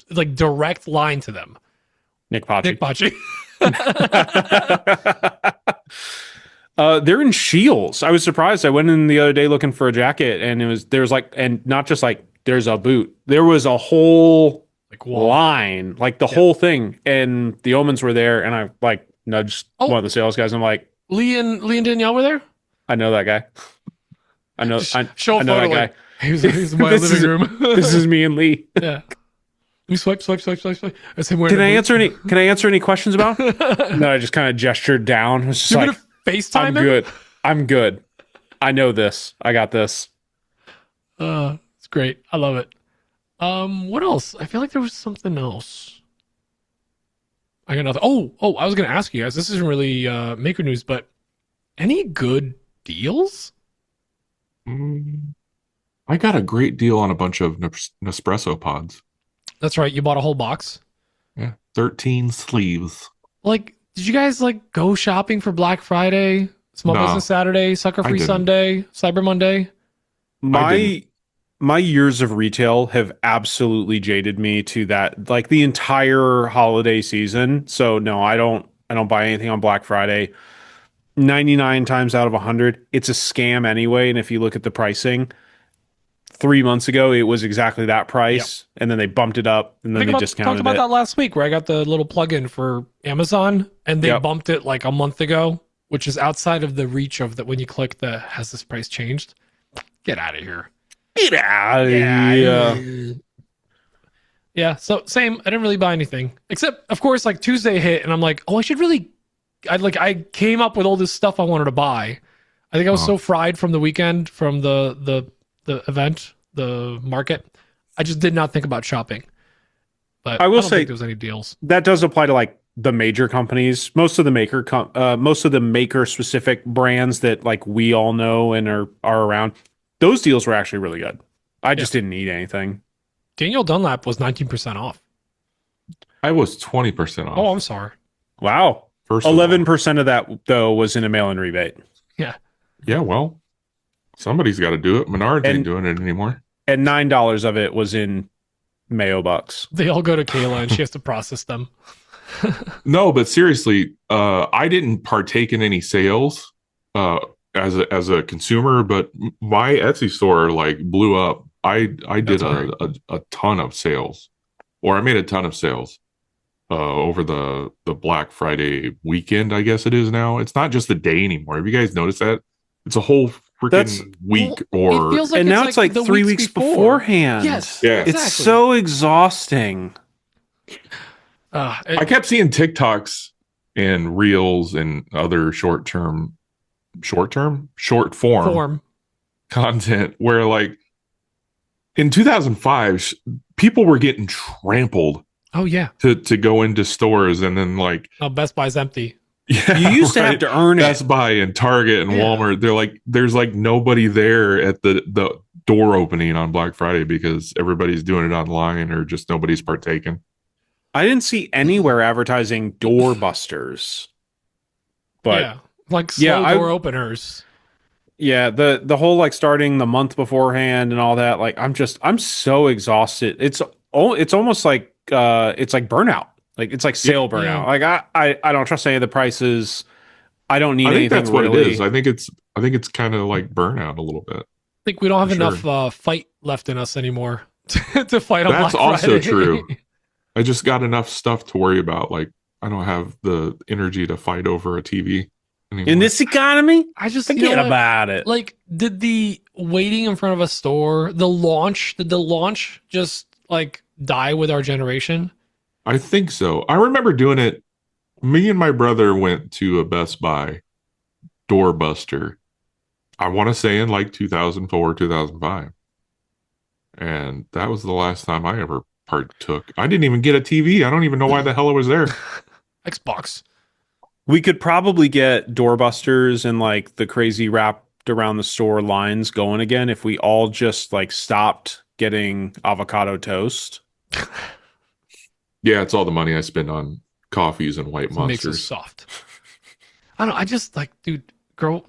like direct line to them. Nick Pachi. They're in Shields. I was surprised. I went in the other day looking for a jacket, and and not just like there's a boot. There was a whole line, like the whole thing, and the Omens were there, and I like nudged one of the sales guys. I'm like, Lee and Danielle were there. I know that guy. I know Show a that photo, guy. like, he's in my living room. This is me and Lee. Yeah. We swipe. That's him wearing. Can I answer any questions about? No, I just kind of gestured down. I was just You're like, gonna FaceTime I'm him? good. I'm good. I know this. I got this. It's great. I love it. What else? I feel like there was something else. I got nothing. Oh, I was gonna ask you guys. This isn't really Maker News, but any good deals? I got a great deal on a bunch of Nespresso pods. That's right. You bought a whole box. Yeah, 13 sleeves. Like, did you guys like go shopping for Black Friday, Small No, Business Saturday, Sucker I Free didn't. Sunday, Cyber Monday? My years of retail have absolutely jaded me to that, like the entire holiday season. So no, I don't buy anything on Black Friday. 99 times out of 100, it's a scam anyway. And if you look at the pricing, 3 months ago, it was exactly that price. Yep. And then they bumped it up, and then they discounted it. Talked about that last week where I got the little plug-in for Amazon, and they bumped it like a month ago, which is outside of the reach of that when you click the has this price changed? Get out of here. Get out of here. Yeah, so same. I didn't really buy anything. Except, of course, like Tuesday hit, and I'm like, oh, I came up with all this stuff I wanted to buy. I think I was so fried from the weekend, from the event, the market. I just did not think about shopping. But I don't think there was any deals. That does apply to like the major companies. Most of the maker specific brands that like we all know and are around. Those deals were actually really good. I just didn't need anything. Daniel Dunlap was 19% off. I was 20% off. Oh, I'm sorry. Wow. 11% of that though was in a mail-in rebate. Yeah. Yeah, well, somebody's got to do it. Menards ain't doing it anymore. And $9 of it was in Mayo bucks. They all go to Kayla and she has to process them. No, but seriously, I didn't partake in any sales as a consumer, but my Etsy store like blew up. I did a ton of sales, or I made a ton of sales over the Black Friday weekend. I guess it is now. It's not just the day anymore. Have you guys noticed that? It's a whole freaking week, it feels like and now it's like 3 weeks beforehand. Yes, yeah, exactly. It's so exhausting. I kept seeing TikToks and reels and other short form content where like in 2005 people were getting trampled. Oh yeah, to go into stores, and then like Best Buy's empty. Yeah, you used to have to earn Best Buy and Target and Walmart. They're like, there's like nobody there at the door opening on Black Friday because everybody's doing it online or just nobody's partaking. I didn't see anywhere advertising doorbusters, but like slow door openers. Yeah, the whole like starting the month beforehand and all that. Like I'm so exhausted. It's almost like it's like burnout. Like it's like sale burnout. Yeah. Like I don't trust any of the prices. I don't need I think anything that's what really. it is. I think it's kind of like burnout a little bit. I think we don't have For enough fight left in us anymore to fight on Black That's also Friday. true. I just got enough stuff to worry about. Like I don't have the energy to fight over a TV anymore. In this economy, I just forget about it. Like, did the waiting in front of a store, did the launch just like die with our generation? I think so. I remember doing it. Me and my brother went to a Best Buy doorbuster. I want to say in like 2004, 2005. And that was the last time I ever partook. I didn't even get a TV. I don't even know why the hell it was there. Xbox. We could probably get doorbusters and like the crazy wrapped around the store lines going again if we all just like stopped getting avocado toast. Yeah, it's all the money I spend on coffees and white It makes us monsters. soft. I don't know. I just like, dude,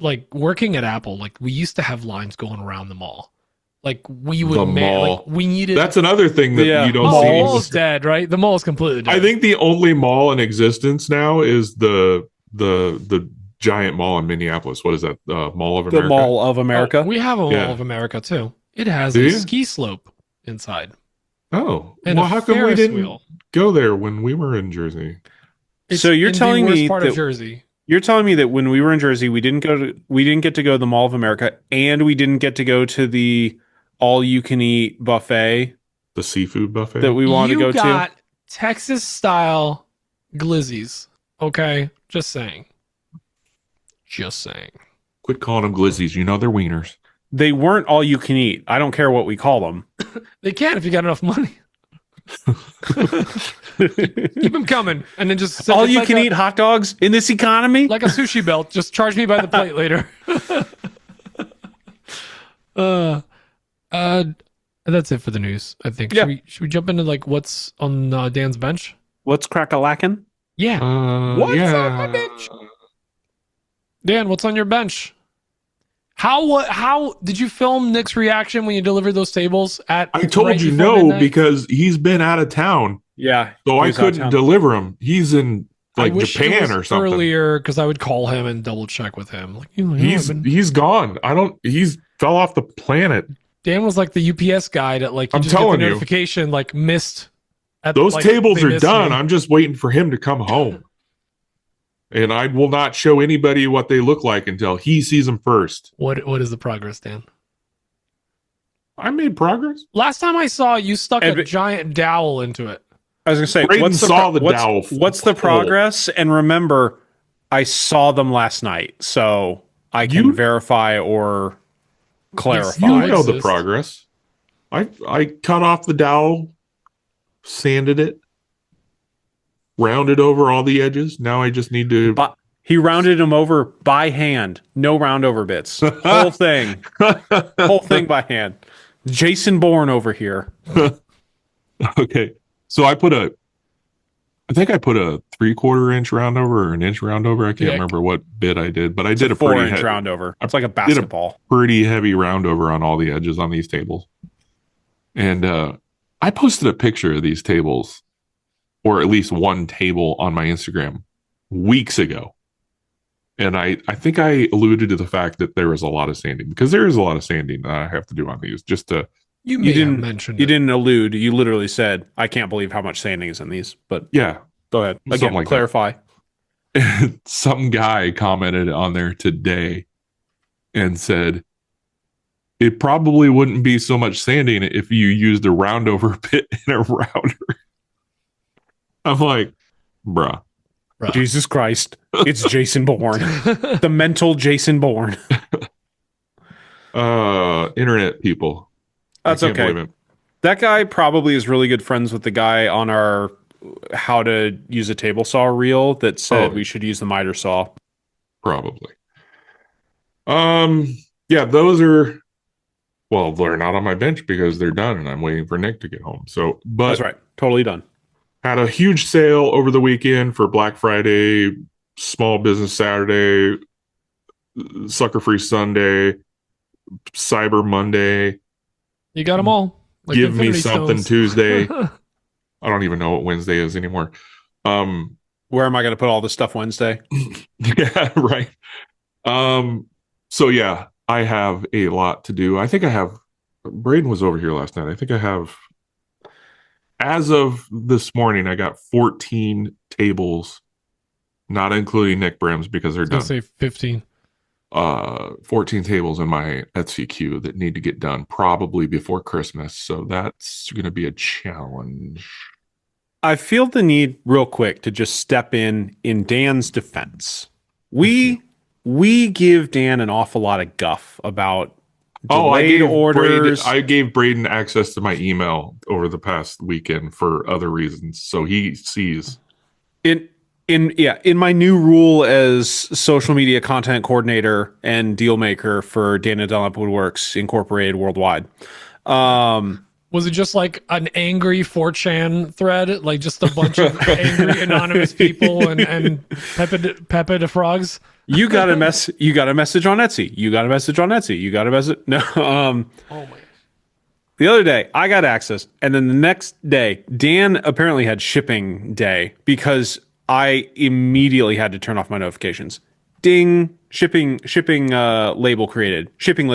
like working at Apple, like we used to have lines going around the mall. Like we would The mall. like we needed. That's another thing that you don't the see. mall's dead, right? The mall's completely dead. I think the only mall in existence now is the giant mall in Minneapolis. What is that? Mall of America. The Mall of America. We have a Mall Yeah. of America too. It has Do a you? ski slope inside. Oh, And well, a how come we Ferris didn't wheel. go there when we were in Jersey? It's So you're in telling the worst me part that- of Jersey. You're telling me that when we were in Jersey, we didn't get to go to the Mall of America, and we didn't get to go to the all-you-can-eat buffet The seafood buffet. that we wanted to go You got to. Texas style glizzies. Okay, just saying. Just saying. Quit calling them glizzies. You know they're wieners. They weren't all-you-can-eat. I don't care what we call them. They can if you got enough money. Keep them coming, and then just All-you-can-eat hot dogs in this economy? like a sushi belt. Just charge me by the plate later. That's it for the news. I think. Yeah. Should we jump into like what's on Dan's bench? What's crack-a-lackin'? Yeah. What's on my bench? Dan, what's on your bench? How did you film Nick's reaction when you delivered those tables at? I told right you before no midnight? because he's been out of town, Yeah. so he I was out of couldn't town. deliver him. He's in I like wish it Japan was or something. earlier because I would call him and double check with him. Like He's gone. He's fell off the planet. Dan was like the UPS guy that like you I'm just get telling the you. notification like missed. Those like, tables they are missed done. me. I'm just waiting for him to come home. And I will not show anybody what they look like until he sees them first. What is the progress, Dan? I made progress. Last time I saw you stuck a And- giant dowel into it. I was going to say, Braden saw the dowel what's the full. progress? And remember, I saw them last night, so I can You- verify or clarify. You know the exist. progress. I cut off the dowel, sanded it, rounded over all the edges. Now I just need to. But he rounded them over by hand. No round over bits. Whole thing. Whole thing by hand. Jason Bourne over here. Okay. So I think I put a 3/4 inch round over or an inch round over. I can't Yeah. remember what bit I did, but I did a 4-inch pretty, round over. It's like a basketball. pretty heavy round over on all the edges on these tables. And I posted a picture of these tables, or at least one table on my Instagram weeks ago. And I think I alluded to the fact that there was a lot of sanding, because there is a lot of sanding that I have to do on these just to. You may didn't- have mentioned You it. didn't allude. You literally said, I can't believe how much sanding is in these. But Yeah. go ahead. Something Again, like that. clarify. Some guy commented on there today and said it probably wouldn't be so much sanding if you used a round over bit in a rounder. I'm like, bruh. Jesus Christ. It's Jason Bourne. The mental Jason Bourne. Internet people. That's I can't okay. believe it. That guy probably is really good friends with the guy on our how to use a table saw reel that said Oh. we should use the miter saw. Probably. Yeah, those are, well, they're not on my bench because they're done and I'm waiting for Nick to get home. So, but That's right. Totally done. had a huge sale over the weekend for Black Friday, Small Business Saturday. Sucker Free Sunday, Cyber Monday. You got them all. Like Give me Infinity something Stones. Tuesday. I don't even know what Wednesday is anymore. Where am I going to put all this stuff Wednesday? Yeah, right. So yeah, I have a lot to do. I think I have. Braden was over here last night. I think I have. As of this morning, I got 14 tables, not including Nick Brim's because they're I was gonna done. say 15. 14 tables in my Etsy queue that need to get done probably before Christmas. So that's going to be a challenge. I feel the need real quick to just step in Dan's defense. We give Dan an awful lot of guff about delayed orders. I gave Braden access to my email over the past weekend for other reasons, so he sees. In my new role as social media content coordinator and deal maker for Dana Dunlap Woodworks Incorporated worldwide. Was it just like an angry 4chan thread, like just a bunch of angry anonymous people and Pepe the Frogs? You got a message on Etsy. You got a message on Etsy. You got a message. No. Oh my. The other day, I got access, and then the next day, Dan apparently had shipping day because I immediately had to turn off my notifications. Ding, shipping label created, shipping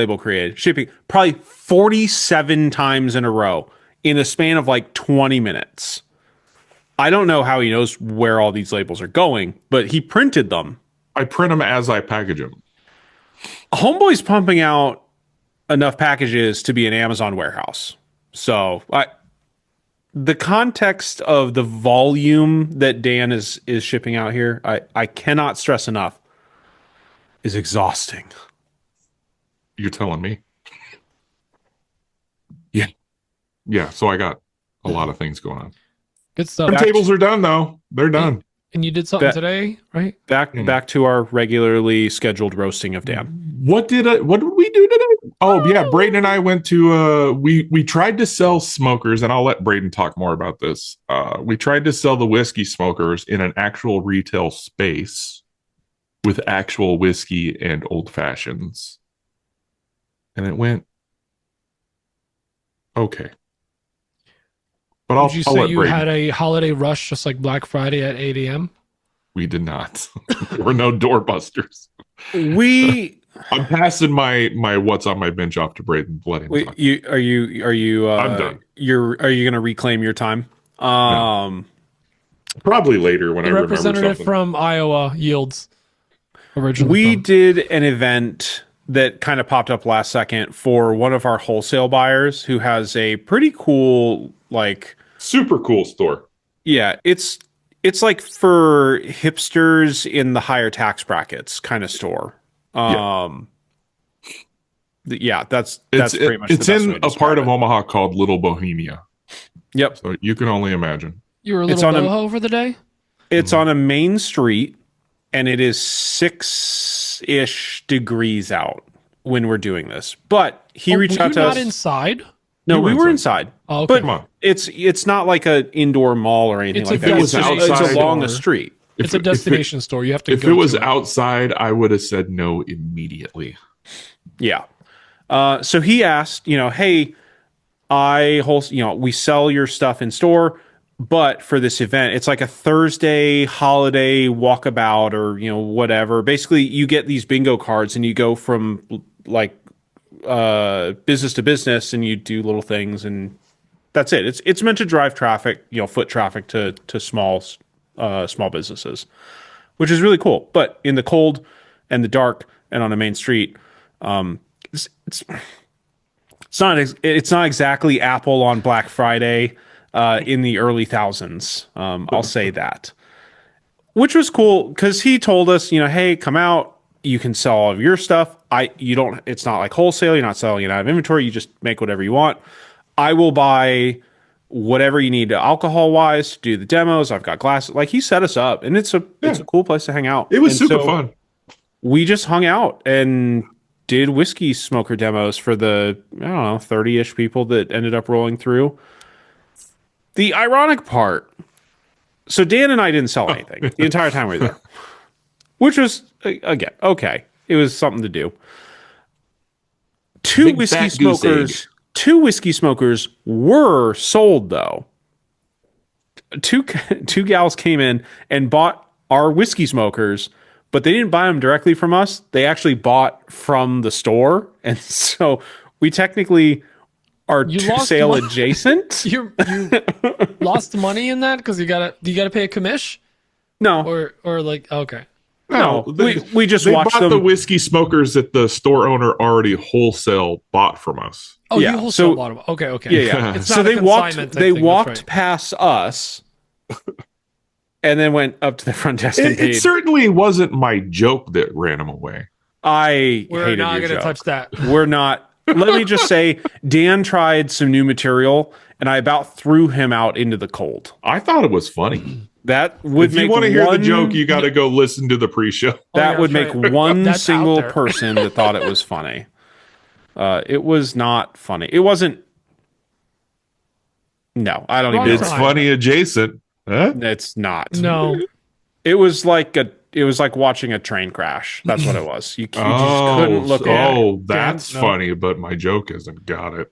probably 47 times in a row in a span of like 20 minutes. I don't know how he knows where all these labels are going, but he printed them. I print them as I package them. Homeboy's pumping out enough packages to be an Amazon warehouse. So the context of the volume that Dan is shipping out here, I cannot stress enough, is exhausting. You're telling me? Yeah. Yeah, so I got a lot of things going on. Good stuff. Some tables are done, though. They're done. And you did something today, right? Back to our regularly scheduled roasting of Dan. What did we do today? Oh yeah, Braden and I went to we tried to sell smokers, and I'll let Braden talk more about this. We tried to sell the whiskey smokers in an actual retail space with actual whiskey and old fashions. And it went okay. But Would you say you had a holiday rush just like Black Friday at 8 a.m.? We did not. There were no doorbusters. I'm passing my what's on my bench off to Braden. Let him talk. Are you I'm done. Are you going to reclaim your time? No. Probably later when I remember representative something. from Iowa yields. Originally, we did an event that kind of popped up last second for one of our wholesale buyers who has a pretty cool, like, super cool store. Yeah, it's like for hipsters in the higher tax brackets kind of store. That's pretty much. It's the best in way to a part of it. Omaha called Little Bohemia. Yep. So you can only imagine. You were a little boho for the day? It's on a main street, and it is 6-ish degrees out when we're doing this. But he reached out to us. Not inside? No, we were inside. Oh, okay. But come on. It's not like an indoor mall or anything like that. It's along the street. It's a destination store. You have to. If it was outside, I would have said no immediately. Yeah. So he asked, hey, we sell your stuff in store, but for this event, it's like a Thursday holiday walkabout or whatever. Basically, you get these bingo cards and you go from like business to business and you do little things and that's it. It's meant to drive traffic, foot traffic to small businesses, which is really cool. But in the cold and the dark and on a main street, it's not exactly Apple on Black Friday in the early thousands. I'll say that, which was cool because he told us, hey, come out. You can sell all of your stuff. It's not like wholesale. You're not selling it out of inventory. You just make whatever you want. I will buy whatever you need alcohol wise to do the demos. I've got glasses. Like he set us up and it's a cool place to hang out. It was super fun. We just hung out and did whiskey smoker demos for the, 30-ish people that ended up rolling through. The ironic part, so Dan and I didn't sell anything the entire time we were there, which was, again, okay. It was something to do. Big fat goose egg. Two whiskey smokers were sold though. Two gals came in and bought our whiskey smokers, but they didn't buy them directly from us. They actually bought from the store, and so we technically are sale adjacent. You lost money in that because you gotta pay a commish? No, or like okay. No, we just they watched bought them. the whiskey smokers that the store owner already wholesale bought from us. Oh, Yeah, you wholesale so- bought them. Okay. Yeah. It's So not a they walked. consignment type They thing, walked that's right. past us, and then went up to the front desk and It paid. certainly wasn't my joke that ran them away. I We're hated not your gonna joke. touch that. We're not. Let me just say, Dan tried some new material, and I about threw him out into the cold. I thought it was funny. That would If make you want to hear the one- joke, you got to go listen to the pre-show. That yeah, would that's make right. one That's out single there. person that thought it was funny. It was not funny. It wasn't. No, I don't Wrong even. It's time. funny adjacent. Huh? It's not. No. It was like watching a train crash. That's what it was. You just couldn't look at it. Oh, that's No. funny, but my joke isn't. Got it.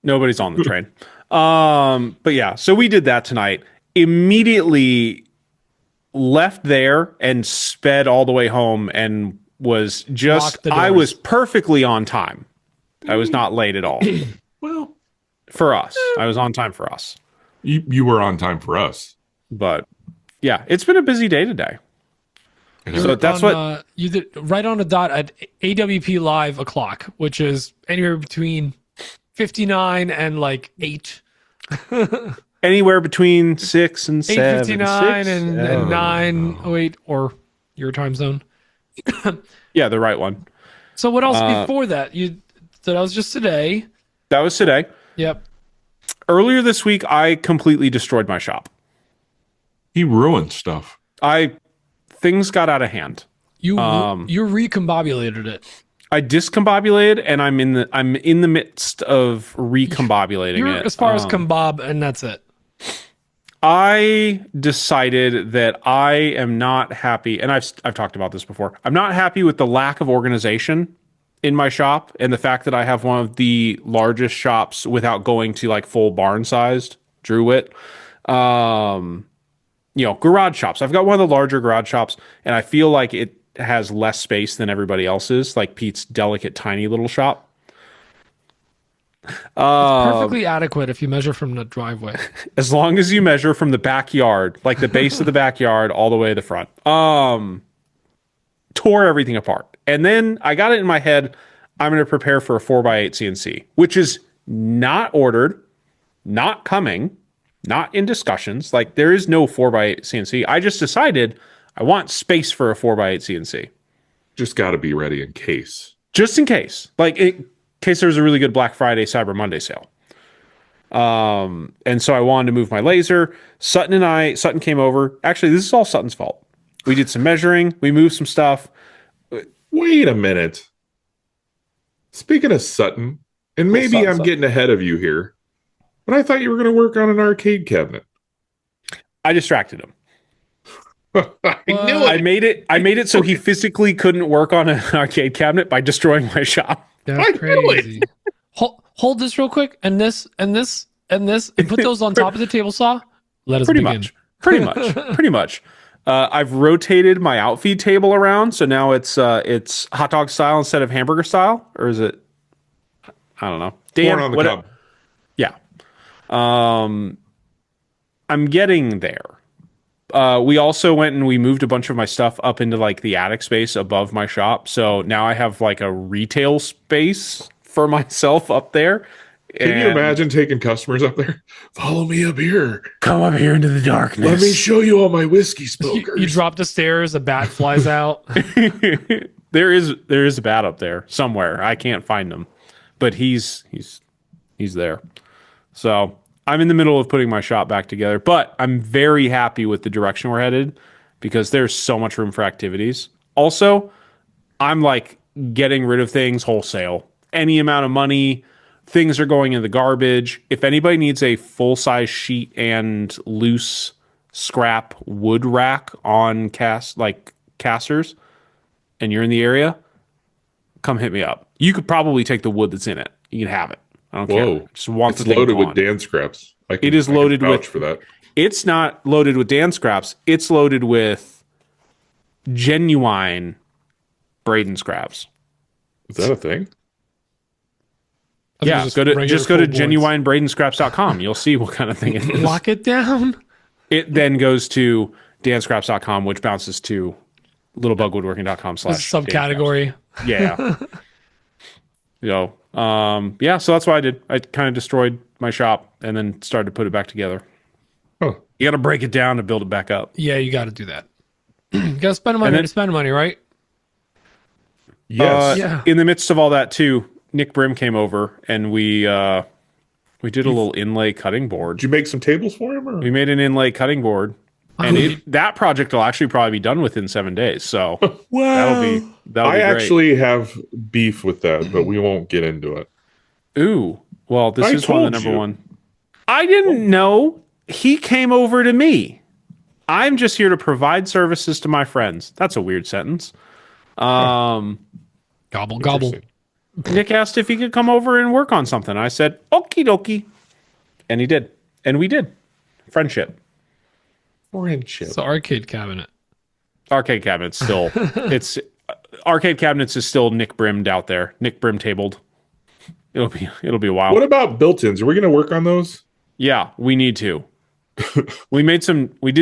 Nobody's on the train. But yeah, so we did that tonight. Immediately left there and sped all the way home and was just Locked the I doors. was perfectly on time. I was not late at all. Well, For us. I was on time for us. you were on time for us. But yeah, it's been a busy day today. So that's what You did right on the dot at AWP Live o'clock, which is anywhere between 59 and like 8. anywhere between 6 and 7. 8:59 6, and 9:08 or your time zone. yeah, the right one. So what else before that? So that was just today. That was today. Yep. Earlier this week, I completely destroyed my shop. He ruined stuff. Things got out of hand. You recombobulated it. I discombobulated, and I'm in the midst of recombobulating You're it. as far as combob, and that's it. I decided that I am not happy, and I've talked about this before. I'm not happy with the lack of organization in my shop and the fact that I have one of the largest shops without going to like full barn sized Druitt. Garage shops. I've got one of the larger garage shops, and I feel like it has less space than everybody else's, like Pete's delicate, tiny little shop. Perfectly adequate if you measure from the driveway. As long as you measure from the backyard, like the base of the backyard all the way to the front. Tore everything apart. And then I got it in my head, I'm going to prepare for a 4x8 CNC, which is not ordered, not coming, not in discussions. Like there is no 4x8 CNC. I just decided I want space for a 4x8 CNC. Just got to be ready in case. Just in case. Like in case there's a really good Black Friday, Cyber Monday sale. And so I wanted to move my laser. Sutton came over. Actually, this is all Sutton's fault. We did some measuring. We moved some stuff. Wait a minute. Speaking of Sutton, and maybe Sutton, I'm Sutton. getting ahead of you here, but I thought you were going to work on an arcade cabinet. I distracted him. I knew I it. made it so he physically couldn't work on an arcade cabinet by destroying my shop. That's crazy. Hold this real quick, and this, and put those on top of the table saw. Let us Pretty begin. much. Pretty much. I've rotated my outfeed table around, so now it's hot dog style instead of hamburger style, or is it? I don't know. Corn on the cob. Yeah. I'm getting there. We also went and we moved a bunch of my stuff up into like the attic space above my shop. So now I have like a retail space for myself up there. Can you imagine taking customers up there? Follow me up here. Come up here into the darkness. Let me show you all my whiskey You smokers. drop the stairs, a bat flies out. there is a bat up there somewhere. I can't find him, but he's there. So I'm in the middle of putting my shop back together, but I'm very happy with the direction we're headed because there's so much room for activities. Also, I'm like getting rid of things wholesale. Any amount of money, things are going in the garbage. If anybody needs a full-size sheet and loose scrap wood rack on casters and you're in the area, come hit me up. You could probably take the wood that's in it. You can have it. I don't care. Whoa. Just want It's the thing loaded with gone. Dan scraps. It is loaded vouch with for that. It's not loaded with Dan scraps. It's loaded with genuine Braden scraps. Is that a thing? Yeah, go to genuinebradenscraps.com. You'll see what kind of thing it is. Lock it down. It then goes to danscraps.com, which bounces to littlebugwoodworking.com / Subcategory. Yeah. Yeah, so that's what I did. I kind of destroyed my shop and then started to put it back together. Huh. You got to break it down to build it back up. Yeah, you got to do that. You got to spend money to spend money, right? Yes. Yeah. In the midst of all that, too, Nick Brim came over and we did a little inlay cutting board. Did you make some tables for him? Or? We made an inlay cutting board, and that project will actually probably be done within 7 days. So that'll be I great. actually have beef with that, but we won't get into it. Ooh, well, this I is one of the told number you. one. I didn't know. He came over to me. I'm just here to provide services to my friends. That's a weird sentence. Gobble, gobble. Interesting. Nick asked if he could come over and work on something. I said, okie dokie. And he did. And we did. Friendship. Friendship. It's the arcade cabinet. Arcade cabinets still. Arcade cabinets is still Nick Brimmed out there. Nick Brim tabled. It'll be a while. What about built-ins? Are we going to work on those? Yeah, we need to. We did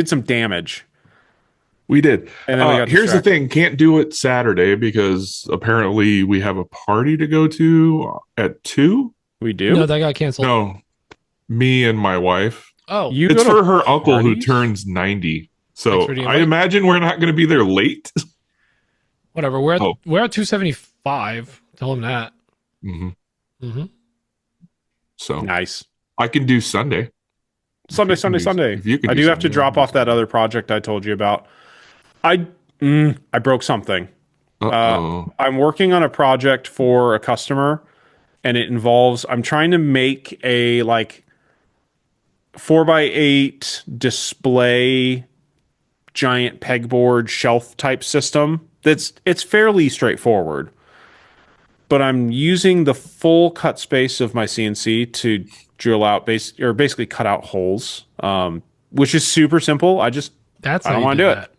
some damage. We did. And then we got here's the distracted. thing: can't do it Saturday because apparently we have a party to go to at 2. We do. No, that got canceled. No, me and my wife. Oh, You It's go to for her uncle who parties? turns 90. So Thanks for the I invite. imagine we're not going to be there late. whatever. We're at Oh. 275. Tell him that. hmm Mm-hmm. So Nice. I can do Sunday. Sunday. If you can I do do have to Sunday, drop I'll off that other project I told you about. I broke something. Uh-oh. I'm working on a project for a customer, and it involves I'm trying to make a 4x8 display giant pegboard shelf type system. It's fairly straightforward, but I'm using the full cut space of my CNC to drill out basically cut out holes, which is super simple. I That's don't how you wanna do do it. that.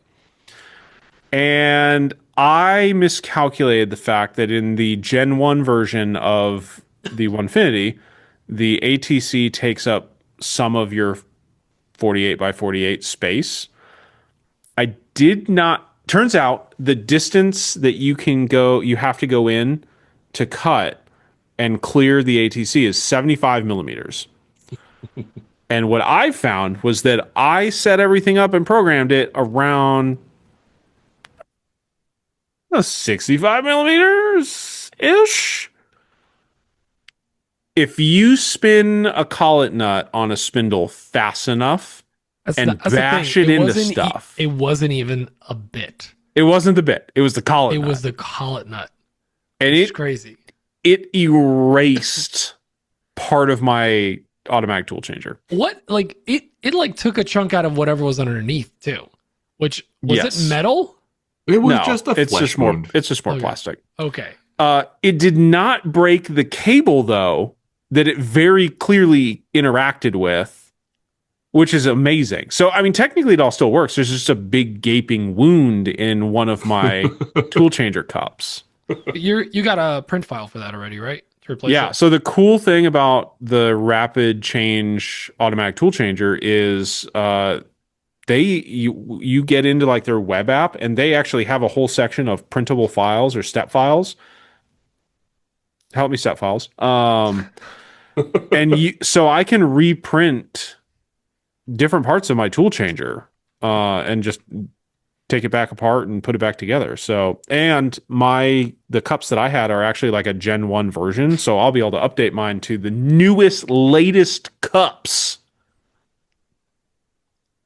And I miscalculated the fact that in the Gen 1 version of the Onefinity, the ATC takes up some of your 48 by 48 space. I did not. Turns out the distance that you have to go in to cut and clear the ATC is 75 millimeters. And what I found was that I set everything up and programmed it around 65 millimeters ish. If you spin a collet nut on a spindle fast enough and That's the bash thing. it into wasn't stuff, it wasn't even a bit. it wasn't the bit. It was the collet It nut. was the collet nut. And It's crazy. it erased part of my automatic tool changer. What it took a chunk out of whatever was underneath too. Which was Yes. it metal? It was No, just a it's flesh just more. wound. It's just more Okay. plastic. Okay. It did not break the cable though that it very clearly interacted with, which is amazing. So I mean, technically, it all still works. There's just a big gaping wound in one of my tool changer cups. You got a print file for that already, right? To replace Yeah. it? So the cool thing about the rapid change automatic tool changer is you get into like their web app and they actually have a whole section of printable files or step files. Help me, step files. So I can reprint different parts of my tool changer and just take it back apart and put it back together. So, and the cups that I had are actually like a Gen 1 version. So I'll be able to update mine to the newest, latest cups,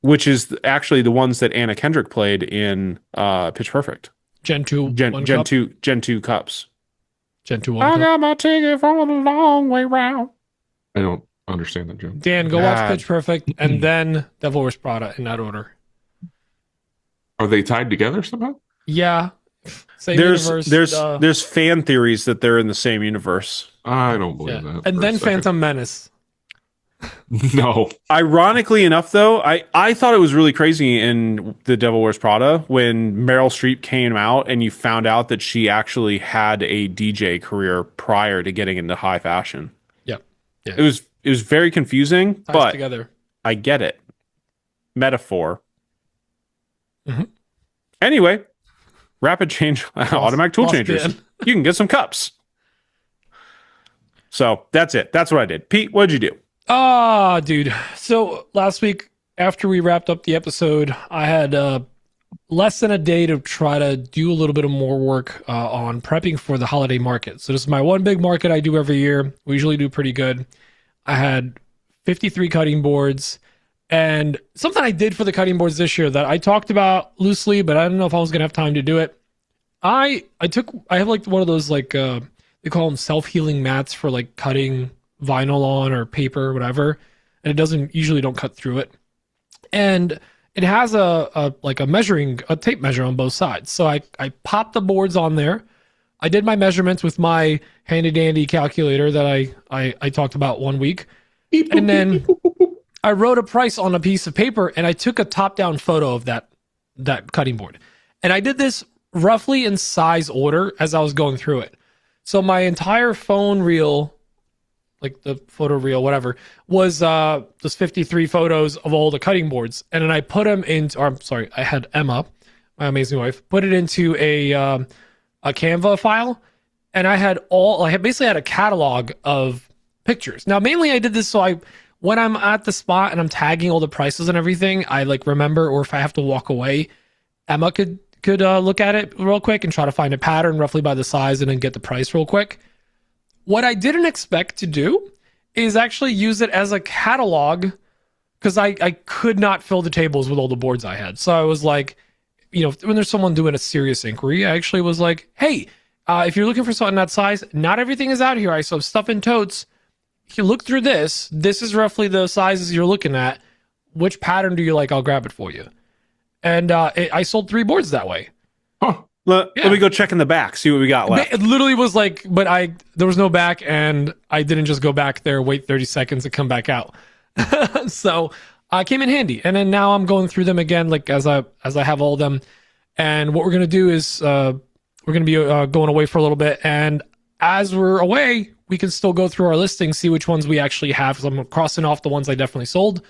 which is actually the ones that Anna Kendrick played in Pitch Perfect. Gen 2 Gen one 2 cup? Gen 2 cups. Gen 2 I one cup. got my ticket from a long way round. I don't understand that joke. Dan, go watch God. Pitch Perfect and then Devil Wears Prada in that order. Are they tied together somehow? Yeah. Same There's universe. there's fan theories that they're in the same universe. I don't believe that. And for then a second. Phantom Menace. No. Ironically enough, though, I thought it was really crazy in The Devil Wears Prada when Meryl Streep came out and you found out that she actually had a DJ career prior to getting into high fashion. Yep. Yeah. It was very confusing, Ties but together. I get it. Metaphor. Mhm. Anyway, rapid change, automatic tool lost changers. Dan. You can get some cups. So that's it. That's what I did. Pete, what'd you do? Dude. So last week, after we wrapped up the episode, I had less than a day to try to do a little bit of more work on prepping for the holiday market. So this is my one big market I do every year. We usually do pretty good. I had 53 cutting boards, and something I did for the cutting boards this year that I talked about loosely, but I don't know if I was gonna have time to do it. I have like one of those like they call them self-healing mats for like cutting vinyl on or paper or whatever, and it doesn't usually don't cut through it, and it has a tape measure on both sides. So I popped the boards on there. I did my measurements with my handy dandy calculator that I talked about one week, and then I wrote a price on a piece of paper and I took a top down photo of that cutting board, and I did this roughly in size order as I was going through it. So my entire phone reel, like the photo reel, whatever, was just 53 photos of all the cutting boards. And then I put them into, or I'm sorry, I had Emma, my amazing wife, put it into a Canva file. And I basically had a catalog of pictures. Now, mainly I did this so when I'm at the spot and I'm tagging all the prices and everything, I like remember, or if I have to walk away, Emma could look at it real quick and try to find a pattern roughly by the size and then get the price real quick. What I didn't expect to do is actually use it as a catalog, because I could not fill the tables with all the boards I had. So I was like, when there's someone doing a serious inquiry, I actually was like, hey, if you're looking for something that size, not everything is out here. I saw stuff in totes. If you look through this is roughly the sizes you're looking at. Which pattern do you like? I'll grab it for you. And I sold 3 boards that way. Huh. Let me go check in the back, see what we got left. It literally was like, but there was no back, and I didn't just go back there, wait 30 seconds, and come back out. So I came in handy. And then now I'm going through them again, like as I have all of them. And what we're gonna do is we're gonna be going away for a little bit, and as we're away, we can still go through our listings, see which ones we actually have. So I'm crossing off the ones I definitely sold,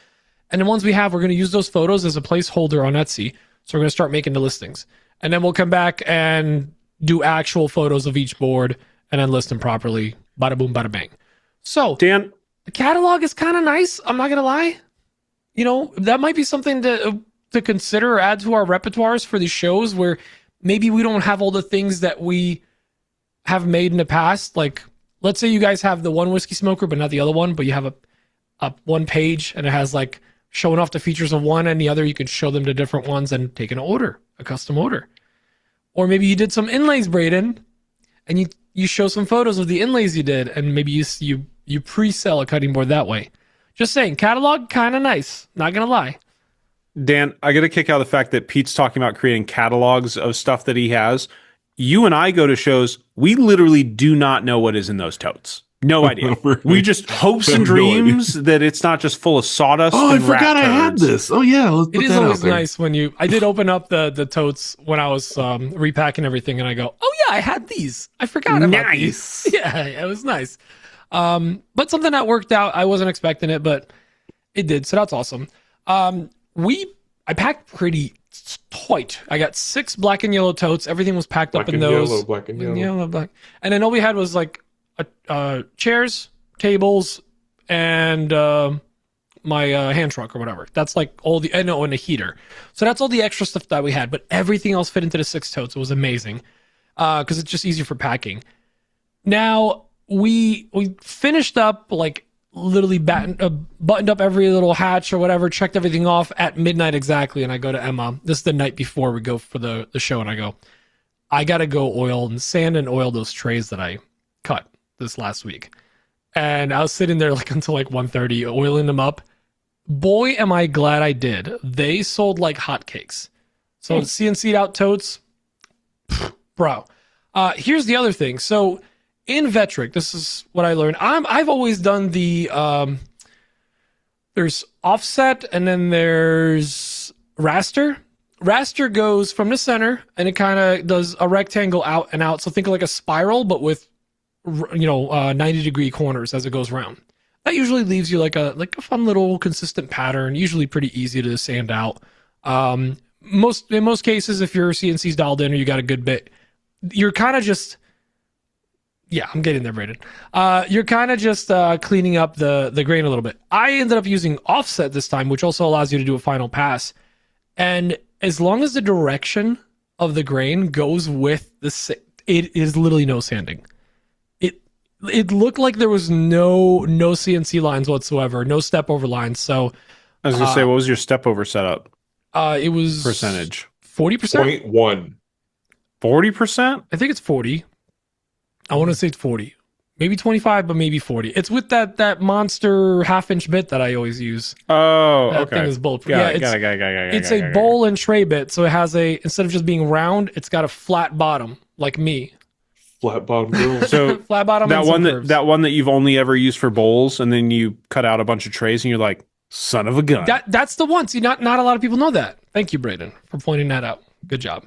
and the ones we have, we're gonna use those photos as a placeholder on Etsy. So we're gonna start making the listings. And then we'll come back and do actual photos of each board and then list them properly. Bada boom, bada bang. So, Dan, the catalog is kind of nice. I'm not going to lie. That might be something to consider or add to our repertoires for these shows, where maybe we don't have all the things that we have made in the past. Like, let's say you guys have the one whiskey smoker, but not the other one, but you have a one page and it has like showing off the features of one and the other. You can show them the different ones and take an order, a custom order. Or maybe you did some inlays, Braden, and you show some photos of the inlays you did, and maybe you pre-sell a cutting board that way. Just saying, catalog, kind of nice. Not going to lie. Dan, I get a kick out of the fact that Pete's talking about creating catalogs of stuff that he has. You and I go to shows, we literally do not know what is in those totes. No idea. Really? We just hopes and dreams that it's not just full of sawdust. Oh, I and rat forgot I had turds. this. Oh yeah, let's put It is that always out there. nice when I did open up the totes when I was repacking everything, and I go, oh yeah, I had these. I forgot about these. Yeah, it was nice. But something that worked out. I wasn't expecting it, but it did. So that's awesome. I packed pretty tight. I got 6 black and yellow totes. Everything was packed up in those. Yellow, black and yellow. Yellow, black. And then all we had was like chairs, tables, and my hand truck or whatever. That's like all the and a heater. So that's all the extra stuff that we had. But everything else fit into the 6 totes. It was amazing because it's just easier for packing. Now we finished up, like literally buttoned up every little hatch or whatever, checked everything off at midnight exactly. And I go to Emma. This is the night before we go for the show, and I go, I gotta go sand and oil those trays that I cut this last week. And I was sitting there like until like 1:30 oiling them up. Boy, am I glad I did. They sold like hotcakes. So CNC'd out totes, Bro, here's the other thing. So in Vetric, this is what I learned. I've always done the there's offset and then there's raster. Raster goes from the center and it kind of does a rectangle out and out. So think of like a spiral, but with 90-degree corners as it goes around. That usually leaves you like a fun little consistent pattern. Usually pretty easy to sand out. In most cases, if your CNC's dialed in or you got a good bit, you're kind of just. Yeah, I'm getting there, Braden. You're kind of just cleaning up the grain a little bit. I ended up using offset this time, which also allows you to do a final pass. And as long as the direction of the grain goes with it is literally no sanding. It looked like there was no CNC lines whatsoever, no step over lines. So I was gonna say, what was your step over setup? It was percentage 40%. 0.1. 40%? I think it's 40. I want to say it's 40, maybe 25, but maybe 40. It's with that monster half-inch bit that I always use. Oh, that okay. thing is bulletproof. Got It's a bowl and tray bit, so it has instead of just being round, it's got a flat bottom, like me. Flat bottom girl. So flat bottom. that and some one curves. that one that you've only ever used for bowls, and then you cut out a bunch of trays, and you're like, son of a gun. That's the one. See, not a lot of people know that. Thank you, Braden, for pointing that out. Good job.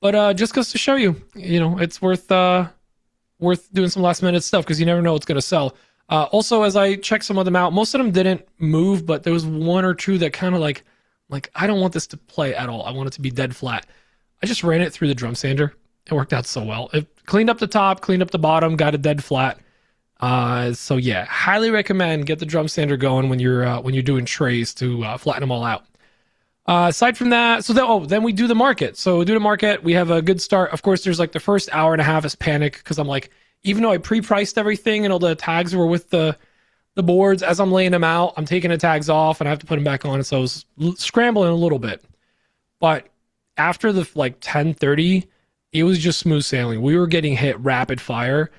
But just goes to show you, it's worth doing some last minute stuff because you never know what's going to sell. Also, as I checked some of them out, most of them didn't move, but there was one or two that kind of like I don't want this to play at all. I want it to be dead flat. I just ran it through the drum sander. It worked out so well. It cleaned up the top, cleaned up the bottom, got it dead flat. So yeah, highly recommend get the drum sander going when you're doing trays to flatten them all out. Aside from that, then we do the market. So we do the market. We have a good start. Of course, there's like the first hour and a half is panic because I'm like, even though I pre-priced everything and all the tags were with the boards, as I'm laying them out, I'm taking the tags off and I have to put them back on. So I was scrambling a little bit. But after the 10:30, it was just smooth sailing. We were getting hit rapid fire.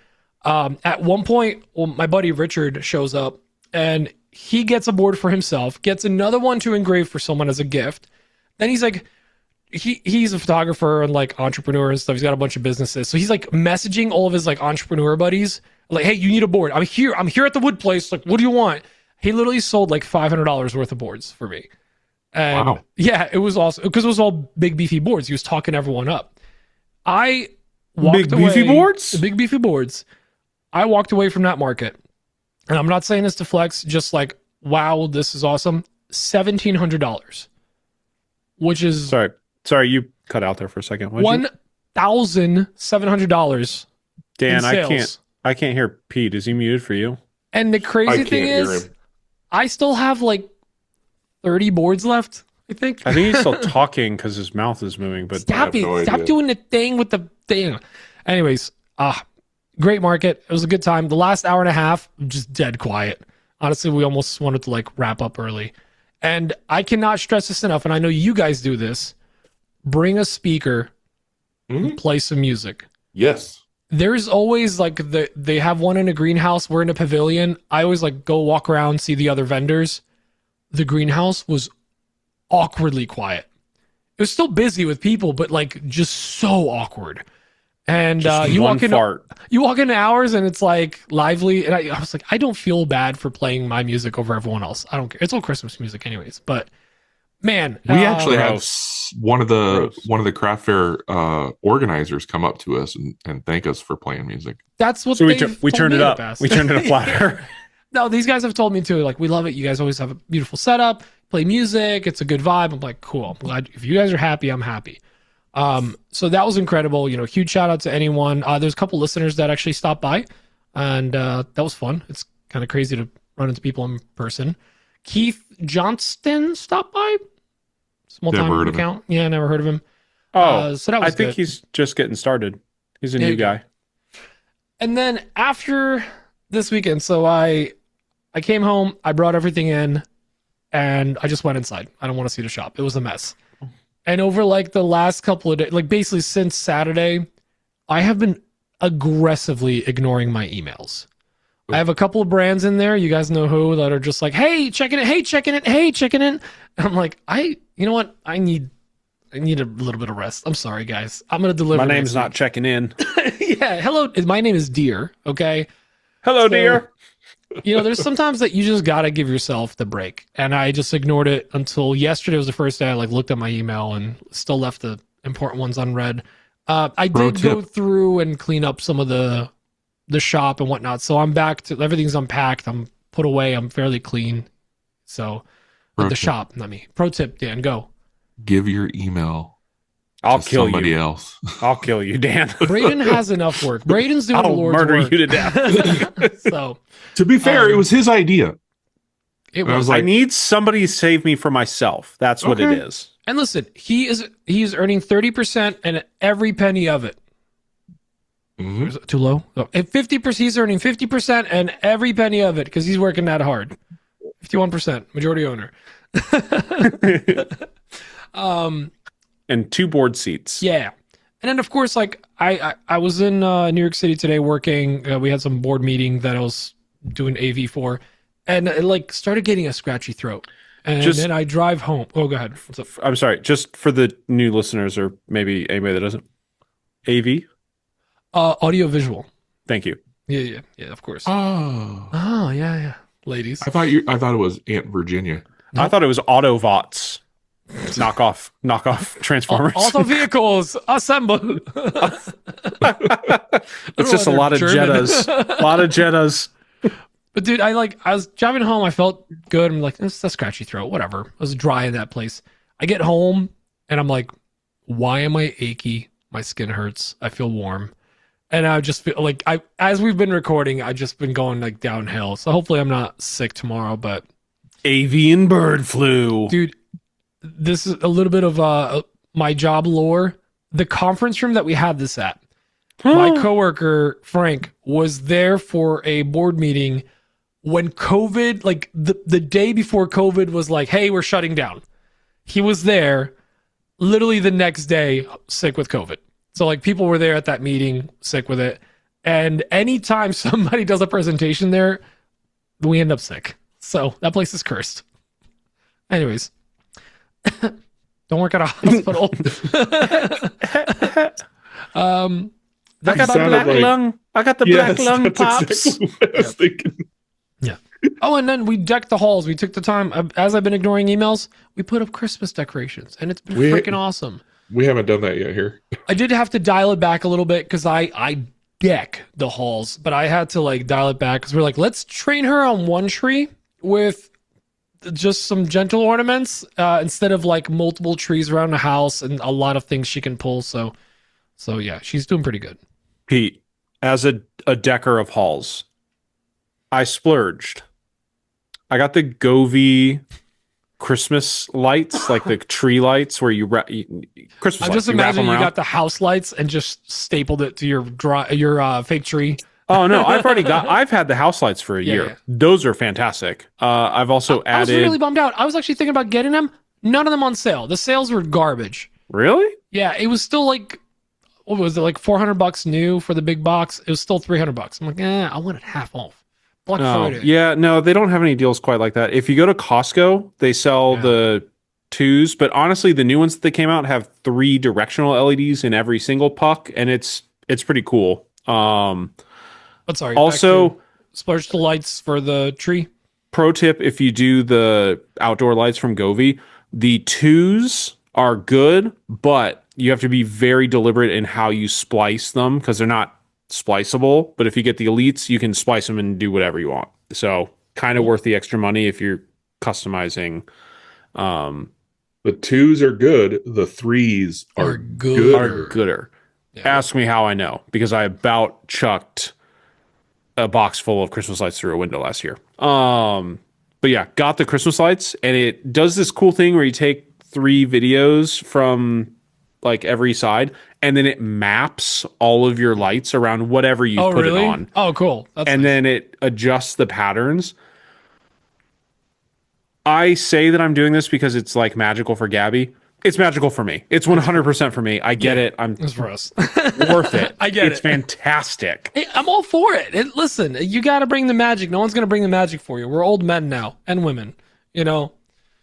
At one point, my buddy Richard shows up and he gets a board for himself, gets another one to engrave for someone as a gift. Then he's like, he's a photographer and like entrepreneur and stuff. He's got a bunch of businesses. So he's like messaging all of his like entrepreneur buddies, like, hey, you need a board. I'm here at the wood place. Like, what do you want? He literally sold like $500 worth of boards for me. And wow. Yeah, it was awesome because it was all big beefy boards. He was talking everyone up. I walked away. Beefy boards? Big beefy boards. I walked away from that market. And I'm not saying this to flex, just like, wow, this is awesome. $1,700, which is Sorry, you cut out there for a second. $1,700. Dan, in sales. I can't hear Pete. Is he muted for you? And the crazy thing is, I still have like 30 boards left, I think. I think he's still talking because his mouth is moving. But Stop doing the thing with the thing. Anyways, great market. It was a good time. The last hour and a half, just dead quiet. Honestly, we almost wanted to like wrap up early. And I cannot stress this enough, and I know you guys do this. Bring a speaker, play some music. Yes. There's always like they have one in a greenhouse. We're in a pavilion. I always like go walk around, see the other vendors. The greenhouse was awkwardly quiet. It was still busy with people, but like just so awkward. And you walk into hours and it's like lively. And I was like, I don't feel bad for playing my music over everyone else. I don't care. It's all Christmas music anyways. But man, we actually had one of the craft fair organizers come up to us and thank us for playing music. That's what we turned it up. We turned it up flatter. No, these guys have told me too. Like, we love it. You guys always have a beautiful setup, play music. It's a good vibe. I'm like, cool. I'm glad if you guys are happy, I'm happy. So that was incredible. Huge shout out to anyone. There's a couple listeners that actually stopped by, and that was fun. It's kind of crazy to run into people in person. Keith Johnston stopped by. Small time account. Yeah, never heard of him. So that was I think he's just getting started. He's a new guy. And then after this weekend, so I came home, I brought everything in, and I just went inside. I don't want to see the shop. It was a mess. And over like the last couple of days, like basically since Saturday, I have been aggressively ignoring my emails. I have a couple of brands in there, you guys know who, that are just like, hey, checking it, hey, checking it, hey, checking it. And I'm like, you know what? I need I need a little bit of rest. I'm sorry, guys. I'm gonna deliver. My name's next not checking in. week. Yeah. Hello. My name is Deer. Okay. Hello, So, dear. there's sometimes that you just gotta give yourself the break, and I just ignored it until yesterday was the first day I looked at my email and still left the important ones unread. I Pro did go tip. through and clean up some of the shop and whatnot, so I'm back to everything's unpacked. I'm put away. I'm fairly clean. So Pro the tip. shop, not me. Pro tip, Dan, go. Give your email I'll to kill somebody you. else. I'll kill you, Dan. Braden has enough work. Braden's doing the I'll Lord's murder work. you to death. So To be fair, it was his idea. it And I was was I like, need somebody to save me from myself. That's what it Okay. is. and listen, he's earning 30% and every penny of it. mhm. Is it too low? Oh, and 50%, he's earning 50% and every penny of it because he's working that hard. 51%, majority owner. And 2 board seats. Yeah. And then of course, like I was in New York City today working. We had some board meeting that I was doing AV for, and it like started getting a scratchy throat. And Just- then I drive home. Oh, go ahead. What's up? I'm sorry, just for the new listeners or maybe anybody that doesn't. AV? Audio visual. Thank you. Yeah, of course. Oh. Oh, yeah. Ladies. I thought it was Aunt Virginia. I thought it was Autobots. Knockoff Transformers. Auto vehicles, assemble. It's just a lot of Jettas. A lot of Jettas. But dude, I was driving home. I felt good. I'm like, it's a scratchy throat. Whatever. I was dry in that place. I get home and I'm like, why am I achy? My skin hurts. I feel warm. And I just feel like as we've been recording, I've just been going like downhill. So hopefully I'm not sick tomorrow, but Avian bird flu. dude, this is a little bit of my job lore. The conference room that we had this at, my coworker Frank was there for a board meeting when COVID, like the day before COVID was like, hey, we're shutting down. He was there literally the next day sick with COVID. So like people were there at that meeting sick with it. And anytime somebody does a presentation there, we end up sick. So that place is cursed. Anyways, don't work at a hospital. I got the sounded black like- lung. I got the black lung that's pops. exactly what I was thinking. Oh, and then we decked the halls. We took the time, as I've been ignoring emails, we put up Christmas decorations, and it's been freaking awesome. We haven't done that yet here. I did have to dial it back a little bit because I deck the halls, but I had to like dial it back because we're like, let's train her on one tree with just some gentle ornaments instead of like multiple trees around the house and a lot of things she can pull. So yeah, she's doing pretty good. Pete, as a decker of halls, I splurged. I got the Govee Christmas lights, like the tree lights where you Christmas I'm lights. just you wrap them imagining you around. got the house lights and just stapled it to your fake tree. Oh no, I've had the house lights for a Yeah, year. yeah. Those are fantastic. I've also I was added. really bummed out. I was actually thinking about getting them. None of them on sale. The sales were garbage. Really? Yeah, it was still like, what was it, like $400 new for the big box? It was still $300. I'm like, I want it half off. Black Oh, Friday. yeah, no, they don't have any deals quite like that. If you go to Costco, they sell Yeah. the twos, but honestly, the new ones that they came out have 3 directional LEDs in every single puck, and it's pretty cool. But sorry. back Also, to splurge the lights for the tree. pro tip: if you do the outdoor lights from Govee, the twos are good, but you have to be very deliberate in how you splice them because they're not spliceable. But if you get the elites, you can splice them and do whatever you want. So kind of worth the extra money if you're customizing. The twos are good. The threes are good. Are gooder. Yeah. Ask me how I know because I about chucked a box full of Christmas lights through a window last year. But yeah, got the Christmas lights, and it does this cool thing where you take 3 videos from like every side, and then it maps all of your lights around whatever you Oh, put really? it on, Oh, cool. That's and nice. then it adjusts the patterns. I say that I'm doing this because it's like magical for Gabby. It's magical for me. It's 100% for me. I get it. I'm It's for us. worth it. I get it's it. fantastic. Hey, I'm all for it. Listen, you got to bring the magic. No one's going to bring the magic for you. We're old men now and women, you know.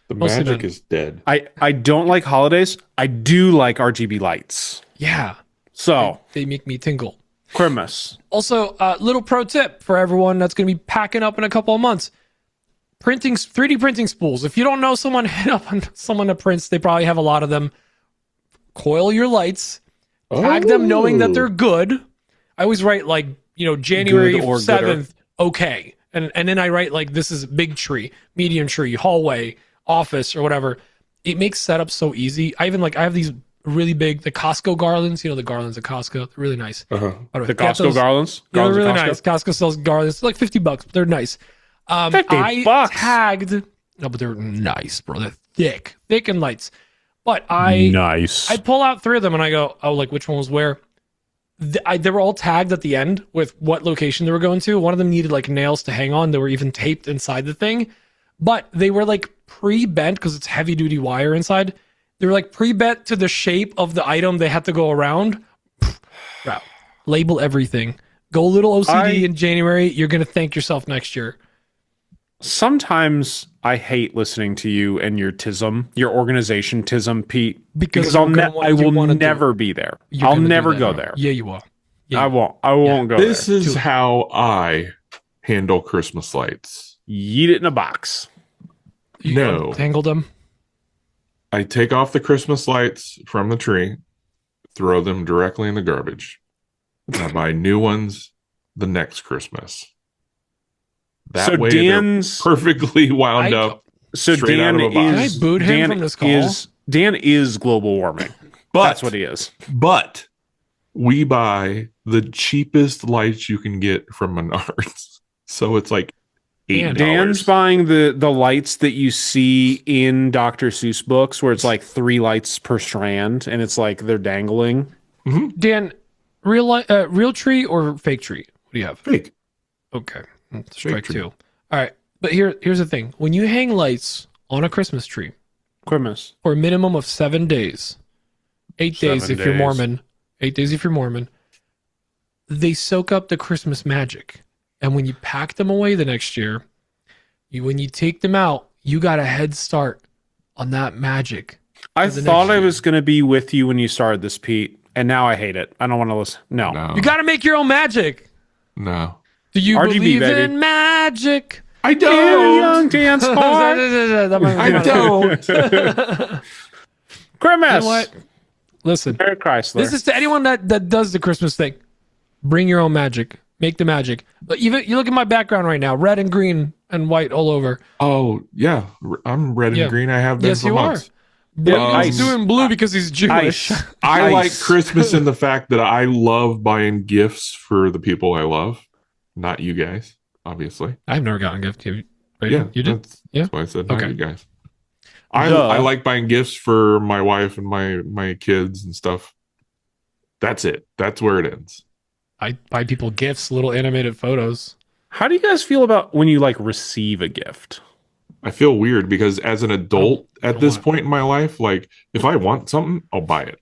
The Mostly magic done. is dead. I don't like holidays. I do like RGB lights. Yeah, So, they make me tingle. Christmas. Also, little pro tip for everyone that's going to be packing up in a couple of months. 3D printing spools. If you don't know someone, hit up on someone that prints. They probably have a lot of them. Coil your lights. Tag them knowing that they're good. I always write like, January Good or 7th, okay. And then I write like, this is big tree, medium tree, hallway, office, or whatever. It makes setup so easy. I have these really big, the Costco garlands, the garlands at Costco. They're really nice. The Costco garlands? They're Garlands really at Costco? nice. Costco sells garlands. It's like $50, but they're nice. $50. I tagged, no, but they're nice, bro. They're thick and lights. But I pull out 3 of them and I go, oh, like which one was where? They were all tagged at the end with what location they were going to. One of them needed like nails to hang on. They were even taped inside the thing, but they were like pre-bent because it's heavy duty wire inside. They were like pre-bent to the shape of the item they had to go around. Bro, label everything. Go a little OCD in January. You're going to thank yourself next year. Sometimes I hate listening to you and your organization tism, Pete, because I will never be there. I'll never go there. Yeah, you are. Yeah. I won't go This there. is how I handle Christmas lights. Yeet it in a box. You No. tangled them. I take off the Christmas lights from the tree, throw them directly in the garbage. I buy new ones the next Christmas. That So way Dan's they're perfectly wound up. So straight Dan out of a box. Can I boot him from this call? Dan is global warming. But That's what he is. But we buy the cheapest lights you can get from Menards. So it's like $8. Dan's buying the lights that you see in Dr. Seuss books where it's like 3 lights per strand and it's like they're dangling. Dan, real tree or fake tree? What do you have? Fake. Okay. Strike tree. 2. All right. But here's the thing. When you hang lights on a Christmas tree Christmas. for a minimum of 7 days, 8 days 7 if you're days. Mormon, 8 days if you're Mormon, they soak up the Christmas magic. And when you pack them away the next year, when you take them out, you got a head start on that magic. I the thought next I year. was going to be with you when you started this, Pete, and now I hate it. I don't want to listen. No. No. You got to make your own magic. No. Do you RGB, believe baby. in magic? I Young don't. dance hard. I don't. Christmas. You know what? Listen, Merry Chrysler. this is to anyone that does the Christmas thing. Bring your own magic. Make the magic. But even you look at my background right now, red and green and white all over. Oh, yeah. I'm red and Yeah. green. I have been Yes, for you months. Braden's ice. doing blue because he's Jewish. Ice. I Ice. like Christmas in the fact that I love buying gifts for the people I love. Not you guys, obviously. I've never gotten a gift. Yeah. You did? That's, Yeah. That's why I said not Okay. you guys. I Duh. like buying gifts for my wife and my kids and stuff. That's it. That's where it ends. I buy people gifts, little animated photos. How do you guys feel about when you like receive a gift? I feel weird because as an adult at don't this want it. point in my life, like if I want something, I'll buy it.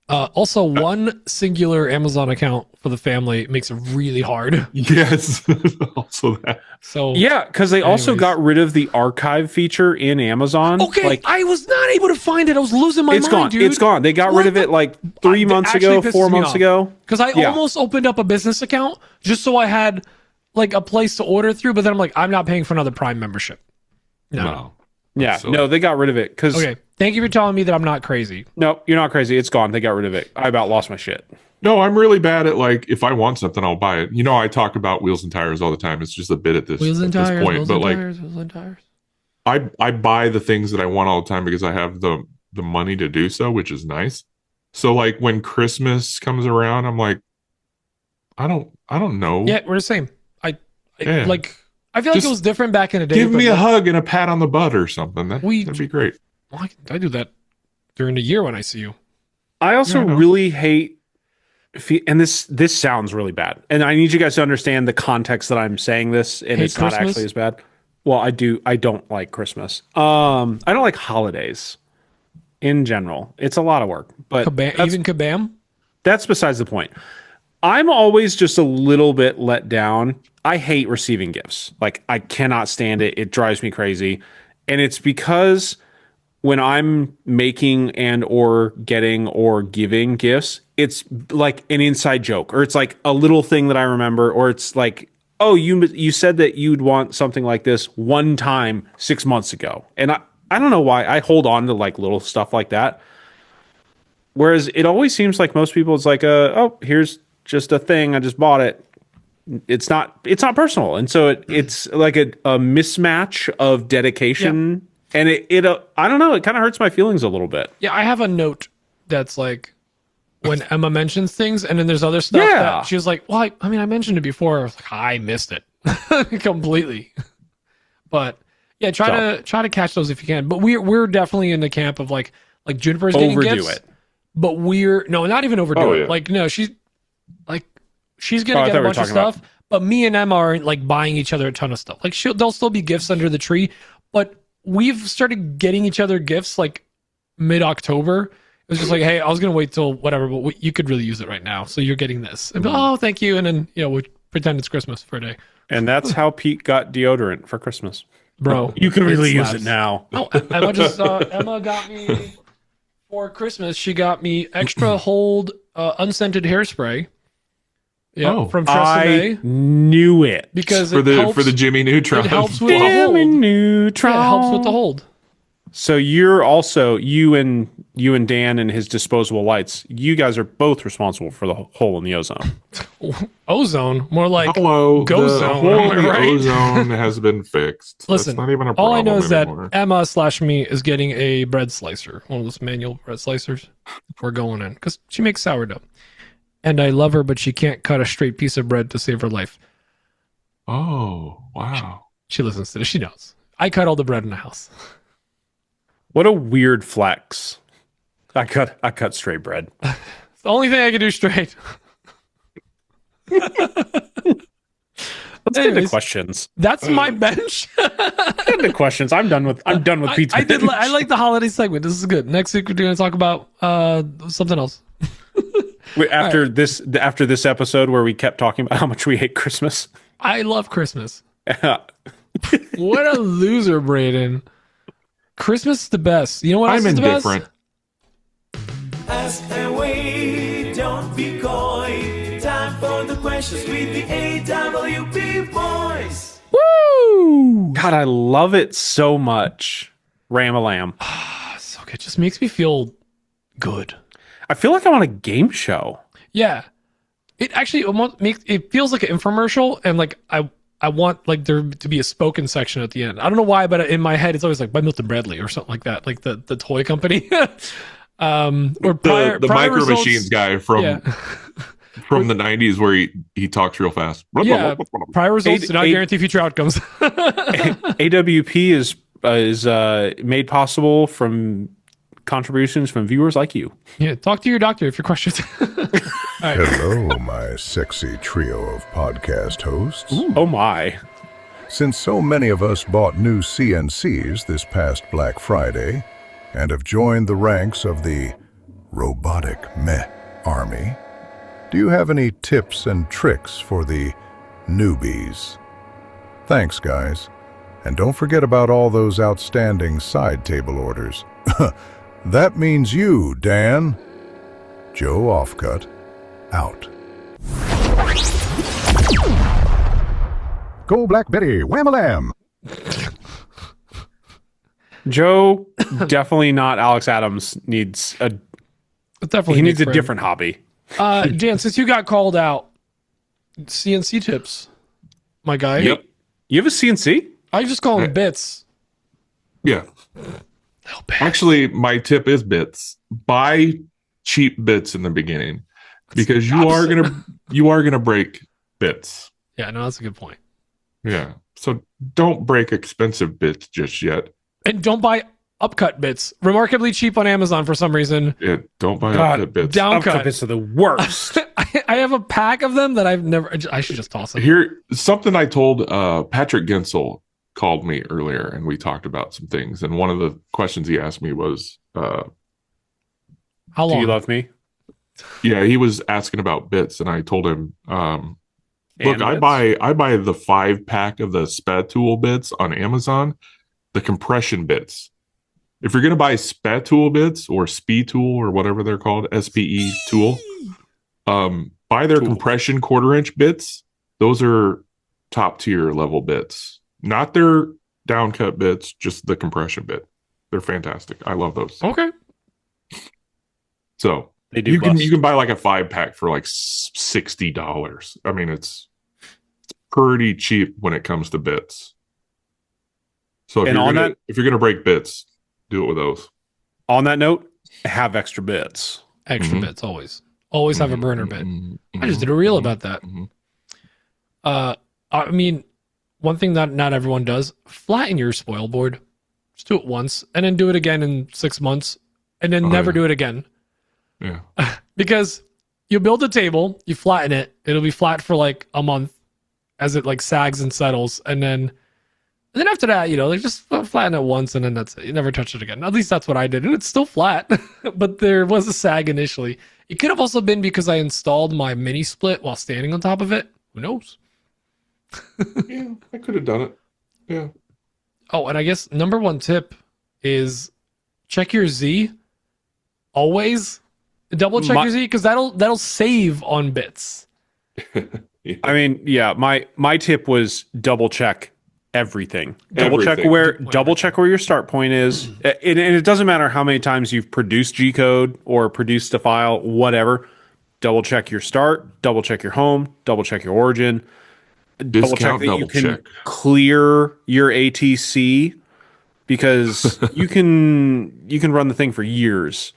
Also, one singular Amazon account for the family makes it really hard. Yes. Also that. So Yeah, because they also Anyways. got rid of the archive feature in Amazon. okay, Like, I was not able to find it. I was losing my it's mind, gone. dude. It's gone. They got What rid of the- it like 3 That months actually ago, pisses 4 me months off. ago. Because I Yeah. almost opened up a business account just so I had like a place to order through, but then I'm like, I'm not paying for another Prime membership. No. Yeah, That's silly. no, they got rid of it because Okay. Thank you for telling me that I'm not crazy. no, you're not crazy. It's gone. They got rid of it. I about lost my shit. No, I'm really bad at like if I want something, I'll buy it. You know, I talk about wheels and tires all the time. It's just a bit at this, Wheels and at this tires, point. wheels But and like tires, wheels and tires. I buy the things that I want all the time because I have the money to do so, which is nice. So like when Christmas comes around, I'm like, I don't know. Yeah, we're the same. Yeah. Like I feel like Just it was different back in the day. Give but me a like, hug and a pat on the butt or something. That'd be great. well, I do that during the year when I see you. I also Yeah, I know. really hate, and this sounds really bad, and I need you guys to understand the context that I'm saying this, and Hate it's not Christmas? actually as bad. Well, I don't like Christmas. I don't like holidays in general. It's a lot of work, but Kabam? that's besides the point. I'm always just a little bit let down. I hate receiving gifts. Like I cannot stand it. It drives me crazy. And it's because when I'm making and or getting or giving gifts, it's like an inside joke, or it's like a little thing that I remember, or it's like, oh, you said that you'd want something like this one time 6 months ago. And I don't know why I hold on to like little stuff like that. Whereas it always seems like most people, it's like, oh, here's just a thing. I just bought it. It's not personal. And so it's like a mismatch of dedication. Yeah. And it I don't know, it kind of hurts my feelings a little bit. Yeah, I have a note that's like when Emma mentions things, and then there's other stuff that she was like, well, I mean, I mentioned it before. I was like, I missed it completely. But yeah, try to catch those if you can. But we're definitely in the camp of like Juniper's getting overdo gifts, it. but not even overdo it. Like no, she's gonna get a bunch of stuff. But me and Emma are like buying each other a ton of stuff. Like there'll still be gifts under the tree, but we've started getting each other gifts like mid-October. It was just like, hey, I was gonna wait till whatever, but you could really use it right now, so you're getting this. And oh, thank you. And then we pretend it's Christmas for a day. And that's how Pete got deodorant for Christmas. Bro, you can really use it now. Oh, Emma got me for Christmas. She got me extra hold unscented hairspray. Yeah, from Tresemme. I knew it because for the Jimmy Neutron. It helps with the hold. Neutron. Yeah, it helps with the hold. So you're also you and Dan and his disposable lights. You guys are both responsible for the hole in the ozone. Ozone, more like Hello, go the zone. hole in the ozone has been fixed. Listen, that's not even a problem all I know is anymore. that Emma/me is getting a bread slicer, one of those manual bread slicers. We're going in because she makes sourdough. And I love her, but she can't cut a straight piece of bread to save her life. Oh, wow. She listens to this. She knows. I cut all the bread in the house. What a weird flex. I cut straight bread. It's the only thing I can do straight. Let's get into questions. That's my bench. Get into questions. I'm done with Pete's bench. I like the holiday segment. This is good. Next week we're going to talk about something else. After this episode where we kept talking about how much we hate Christmas. I love Christmas. What a loser, Braden. Christmas is the best. You know what else is the best? I'm indifferent. Ask and wait, don't be coy. Time for the questions with the AWP boys. Woo! God, I love it so much. Ram-a-lam. So good. It just makes me feel good. I feel like I'm on a game show. Yeah. It actually it feels like an infomercial, and like I want like there to be a spoken section at the end. I don't know why, but in my head it's always like by Milton Bradley or something like that, like the toy company. Or prior, the prior Micro results, Machines guy from the 90s where he talks real fast. Yeah, prior results do not guarantee future outcomes. AWP is made possible from contributions from viewers like you. Yeah, talk to your doctor if your questions. Right. Hello, my sexy trio of podcast hosts. Ooh. Oh my. Since so many of us bought new CNCs this past Black Friday and have joined the ranks of the robotic meh army, do you have any tips and tricks for the newbies? Thanks, guys. And don't forget about all those outstanding side table orders. That means you, Dan. Joe Offcut, out. Go Blackberry, wham-a-lam. Joe, definitely not Alex Adams, needs a different hobby. Dan, since you got called out, CNC tips, my guy. Yep. You have a CNC? I just call them bits. Yeah. Actually, my tip is bits. Buy cheap bits in the beginning because you are gonna break bits. Yeah, no, that's a good point. Yeah. So don't break expensive bits just yet. And don't buy upcut bits. Remarkably cheap on Amazon for some reason. Yeah, don't buy upcut bits. Downcut bits are the worst. I have a pack of them that I should just toss them. Here, something I told Patrick Gensel called me earlier and we talked about some things. And one of the questions he asked me was, how long? Do you love me? Yeah, he was asking about bits, and I told him, look, I buy the 5-pack of the Spatool bits on Amazon, the compression bits. if you're going to buy SPE tool bits or SPE tool or whatever they're called, SPE tool, buy their compression 1/4 inch bits. Those are top tier level bits, not their downcut bits, just the compression bit. They're fantastic. I love those. Okay. So They do you bust. can buy like a 5-pack for like $60. I mean, it's pretty cheap when it comes to bits. So And if you're gonna break bits, do it with those. On that note, have extra bits. Extra Mhm. bits, always. Always have a burner bit. Mhm. I just did a reel about that. Mhm. I mean, one thing that not everyone does, flatten your spoil board. Just do it once and then do it again in 6 months and then never yeah. do it again. Yeah. Because you build a table, you flatten it, it'll be flat for like a month as it like sags and settles. And then after that, like just flatten it once and then that's it. You never touch it again. At least that's what I did. And it's still flat, but there was a sag initially. It could have also been because I installed my mini split while standing on top of it. Who knows? Yeah, I could have done it. Yeah. Oh, and I guess number one tip is check your Z. Always double check your Z because that'll save on bits. I mean, yeah, my tip was double check everything. Double check where your start point is. And it doesn't matter how many times you've produced G code or produced a file, whatever. Double check your start, double check your home, double check your origin. Double check that you can clear your ATC because you can run the thing for years.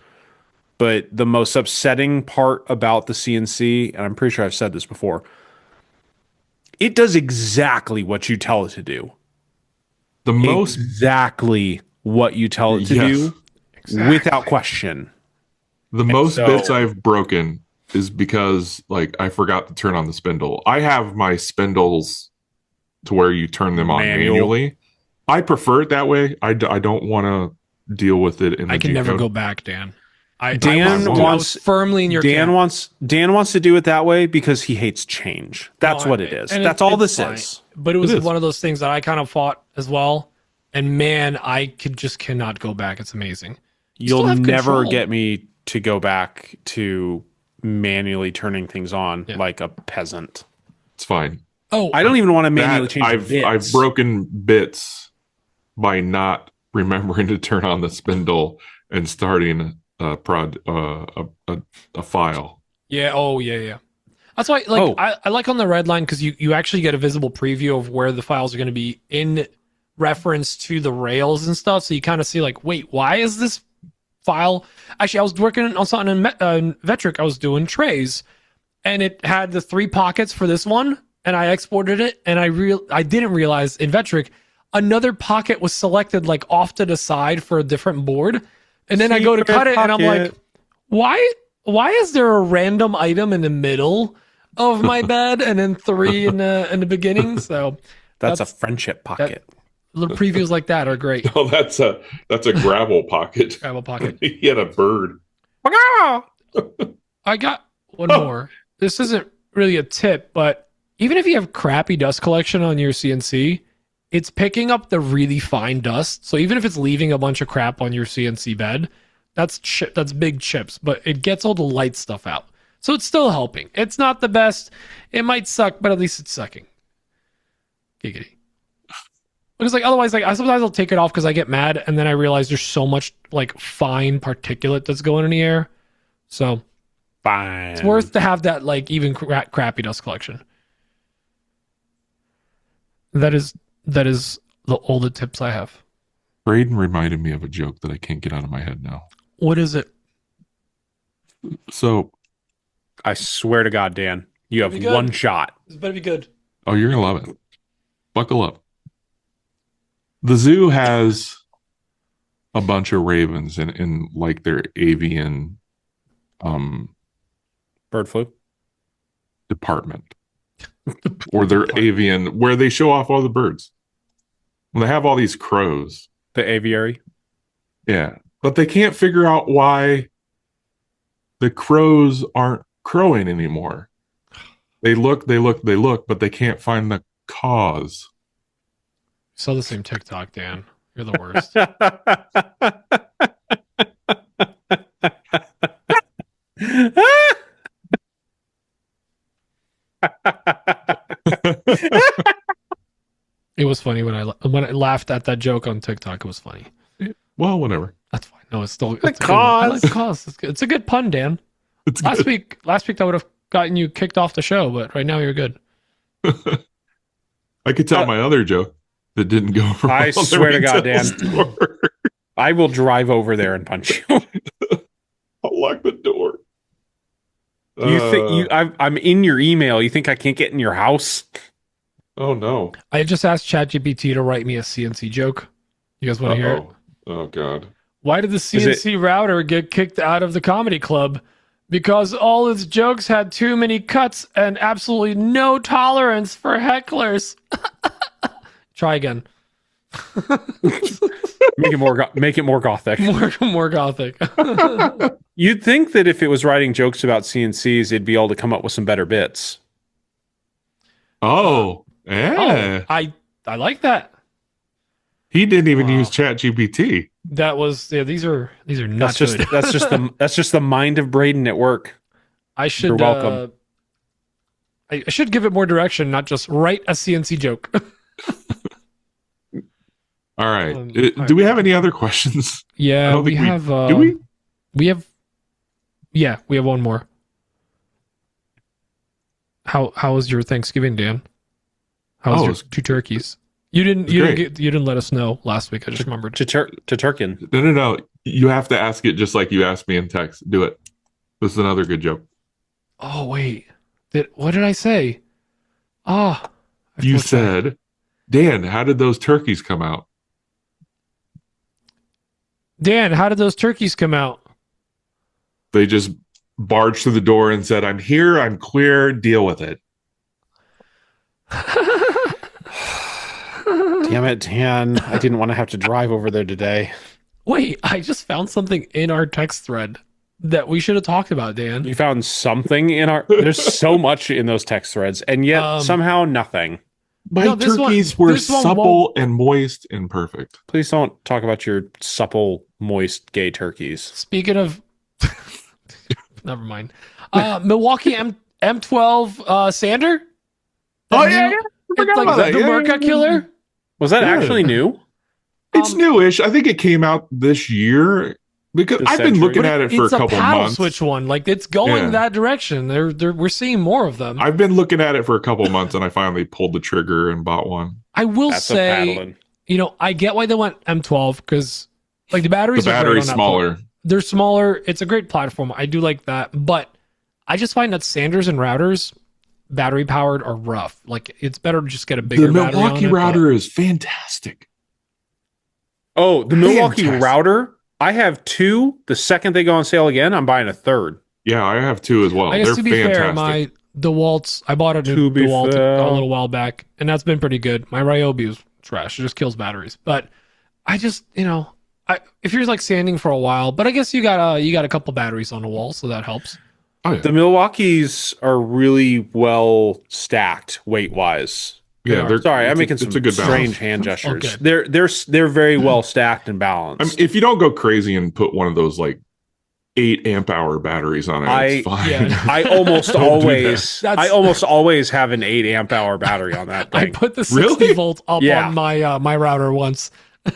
But the most upsetting part about the CNC, and I'm pretty sure I've said this before, it does exactly what you tell it to do. Exactly what you tell it to do without question. The most bits I've broken is because like I forgot to turn on the spindle. I have my spindles to where you turn them on manually. I prefer it that way. I don't want to deal with it in the I can never G-code. go back, Dan. Dan wants firmly in your Dan camp. wants to do it that way because he hates change. That's what it is. And That's all it's this fine. is. But it was one of those things that I kind of fought as well. And man, I cannot go back. It's amazing. You'll never get me to go back to manually turning things on like a peasant. It's fine. Oh, I don't even want to manually change bits. I've broken bits by not remembering to turn on the spindle and starting a file. Yeah. Oh, yeah. That's why, I like on the red line because you actually get a visible preview of where the files are going to be in reference to the rails and stuff. So you kind of see like, wait, why is this file? Actually, I was working on something in Vetric. I was doing trays, and it had the 3 pockets for this one, and I exported it, and I didn't realize in Vetric another pocket was selected like off to the side for a different board, and then I go to cut it, and I'm like, why is there a random item in the middle of my bed, and then 3 in the beginning? So that's a friendship pocket. Little previews like that are great. Oh, that's a gravel pocket. Gravel pocket. He had a bird. I got one more. This isn't really a tip, but even if you have crappy dust collection on your CNC, it's picking up the really fine dust. So even if it's leaving a bunch of crap on your CNC bed, that's big chips, but it gets all the light stuff out. So it's still helping. It's not the best. It might suck, but at least it's sucking. Giggity. Because like otherwise, like sometimes I'll take it off because I get mad, and then I realize there's so much like fine particulate that's going in the air. So fine, it's worth to have that like even crappy dust collection. That is all the tips I have. Braden reminded me of a joke that I can't get out of my head now. What is it? So, I swear to God, Dan, you have one shot. This better be good. Oh, you're gonna love it. Buckle up. The zoo has a bunch of ravens in like their avian bird flu department. Or their avian where they show off all the birds. Well, they have all these crows. The aviary? Yeah. But they can't figure out why the crows aren't crowing anymore. They look, but they can't find the cause. Saw the same TikTok, Dan. You're the worst. It was funny when I laughed at that joke on TikTok. It was funny. Well, whatever. That's fine. No, it's still The it's a good one. I like cause. the cause. It's a good pun, Dan. It's Last good. week that would have gotten you kicked off the show, but right now you're good. I could tell my other joke that didn't go from. I swear to God, Dan. Store. I will drive over there and punch you. I'll lock the door. You think I'm in your email? You think I can't get in your house? Oh no! I just asked ChatGPT to write me a CNC joke. You guys want to hear it? Oh god! Why did the CNC router get kicked out of the comedy club? Because all its jokes had too many cuts and absolutely no tolerance for hecklers. Try again. Make it more gothic. More gothic. You'd think that if it was writing jokes about CNCs, it'd be able to come up with some better bits. Oh, yeah. Oh, I like that. He didn't even Wow. use ChatGPT. That was these are not good. That's just the mind of Braden at work. I should You're welcome. I should give it more direction, not just write a CNC joke. All right. all Do right. we have any other questions? I Yeah, don't we think have. Do we? We have. Yeah, we have one more. How was your Thanksgiving, Dan? How was Oh, your it was- 2 turkeys? You didn't you didn't let us know last week. I just remembered. To Turkin. No. You have to ask it just like you asked me in text. Do it. This is another good joke. Oh wait, what did I say? Ah, You said, Dan, how did those turkeys come out? Dan, how did those turkeys come out? They just barged through the door and said, I'm here, I'm queer, deal with it. Damn it, Dan. I didn't want to have to drive over there today. Wait, I just found something in our text thread that we should have talked about, Dan. You found something in our. There's so much in those text threads, and yet somehow nothing. My No, this turkeys one- were this one supple and moist and perfect. Please don't talk about your supple, moist, gay turkeys. Speaking of, never mind. Milwaukee M12 Sander. Oh, yeah, yeah. It's forgot like about that. the Yeah, Merca yeah, yeah. killer. Was that Yeah. actually new? It's newish. I think it came out this year because This I've been century. looking at it for a It's couple paddle months. switch one. Like it's going Yeah. that direction. We're seeing more of them. I've been looking at it for a couple months, and I finally pulled the trigger and bought one. I will That's a say, paddling. you know, I get why they went M12 because like the batteries The are great battery's on that smaller. platform. They're smaller. It's a great platform. I do like that, but I just find that Sanders and routers, battery powered, are rough. Like it's better to just get a bigger The battery Milwaukee on it, router is fantastic. Oh, the Milwaukee Fantastic. router. I have 2. The second they go on sale again, I'm buying a 3rd. Yeah, I have two as well. I guess They're to be fantastic. fair, DeWalt's, I bought a To be DeWalt fair. a little while back, and that's been pretty good. My Ryobi is trash; it just kills batteries. But I just, you know, if you're like sanding for a while, but I guess you got a couple batteries on the wall, so that helps. Oh, yeah. The Milwaukees are really well stacked weight wise. Yeah, Sorry, I'm it's making it's some a good strange balance. hand gestures. Okay. They're very well stacked and balanced. I mean, if you don't go crazy and put one of those like 8 amp hour batteries on it, it's fine. yeah. I almost Don't do always that. I almost always have an 8 amp hour battery on that I thing. put the 60 Really? volt up Yeah. on my my router once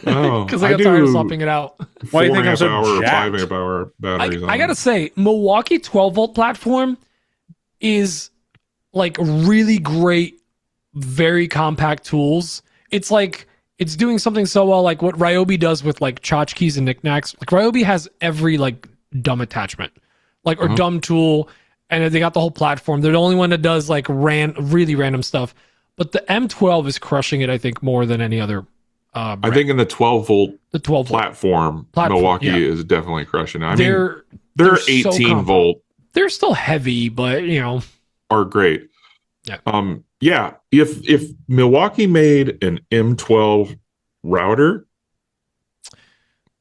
Oh, because I got tired of swapping it out. Why do you 4 think I'm amp so hour or 5 jacked? amp hour batteries on I gotta it. say, Milwaukee 12 volt platform is like really great, very compact tools. It's like it's doing something so well, like what Ryobi does with like tchotchkes and knickknacks. Like Ryobi has every like dumb attachment, like or dumb tool, and they got the whole platform. They're the only one that does like really random stuff. But the M12 is crushing it, I think, more than any other. I think in the 12 volt the 12 volt. platform, yeah. Milwaukee is definitely crushing it. I mean, They're they're so 18 compact. volt They're still heavy, but you know, are great. Yeah. Yeah. If Milwaukee made an M12 router,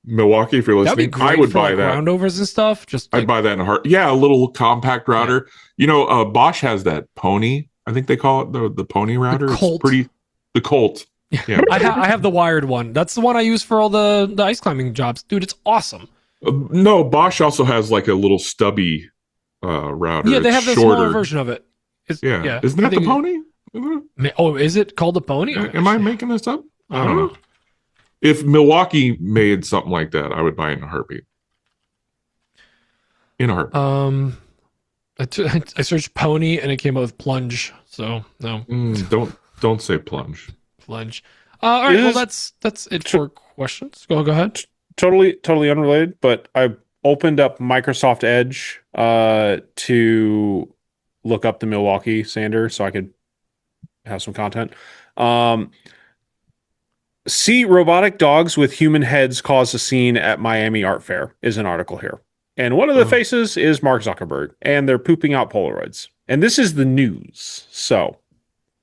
Milwaukee, if you're that'd be listening, great I would for buy like that. roundovers and stuff. Just like, I'd buy that in a heart. Yeah, a little compact router. You know, Bosch has that Pony. I think they call it the Pony router. Colt. It's the Colt. Yeah. I have the wired one. That's the one I use for all the ice climbing jobs, dude. It's awesome. No, Bosch also has like a little stubby router. Yeah, they It's have the shorter. smaller version of it. Yeah. I Isn't that the think Pony? Oh, is it called a pony? Am I making this up? I don't know. If Milwaukee made something like that, I would buy it in a heartbeat. In a heartbeat. I searched pony and it came up with plunge. So no, Don't say plunge. plunge. All right, well that's it for questions. Go ahead. Totally unrelated, but I opened up Microsoft Edge to look up the Milwaukee sander so I could have some content. See robotic dogs with human heads cause a scene at Miami Art Fair is an article here. And one of the faces is Mark Zuckerberg, and they're pooping out Polaroids. And this is the news. So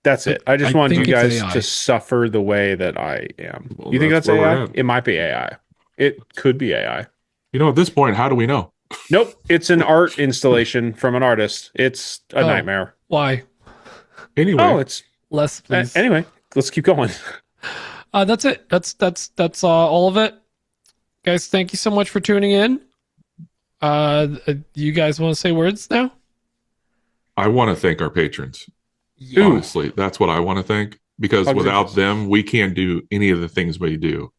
that's it. I just wanted you guys to suffer the way that I am. Well, you think that's AI? It might be AI. It could be AI. You know, at this point, how do we know? Nope. It's an art installation from an artist. It's a nightmare. Why? Anyway. It's less, please. Anyway, let's keep going. That's it. That's all of it. Guys, thank you so much for tuning in. You guys want to say words now? I want to thank our patrons. Honestly, that's what I want to thank, because without them, we can't do any of the things we do.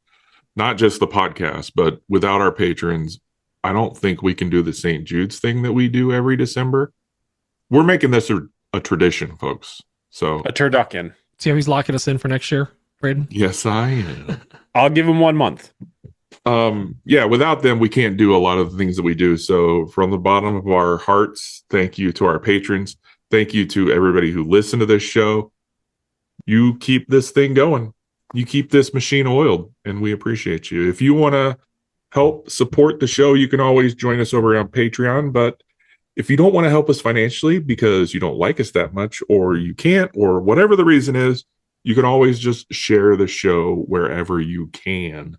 Not just the podcast, but without our patrons, I don't think we can do the St. Jude's thing that we do every December. We're making this a tradition, folks. So a turducken. See how he's locking us in for next year, Braden? Yes, I am. I'll give him 1 month. Yeah, without them, we can't do a lot of the things that we do. So from the bottom of our hearts, thank you to our patrons. Thank you to everybody who listened to this show. You keep this thing going. You keep this machine oiled, and we appreciate you. If you want to help support the show, you can always join us over on Patreon. But if you don't want to help us financially because you don't like us that much, or you can't, or whatever the reason is, you can always just share the show wherever you can.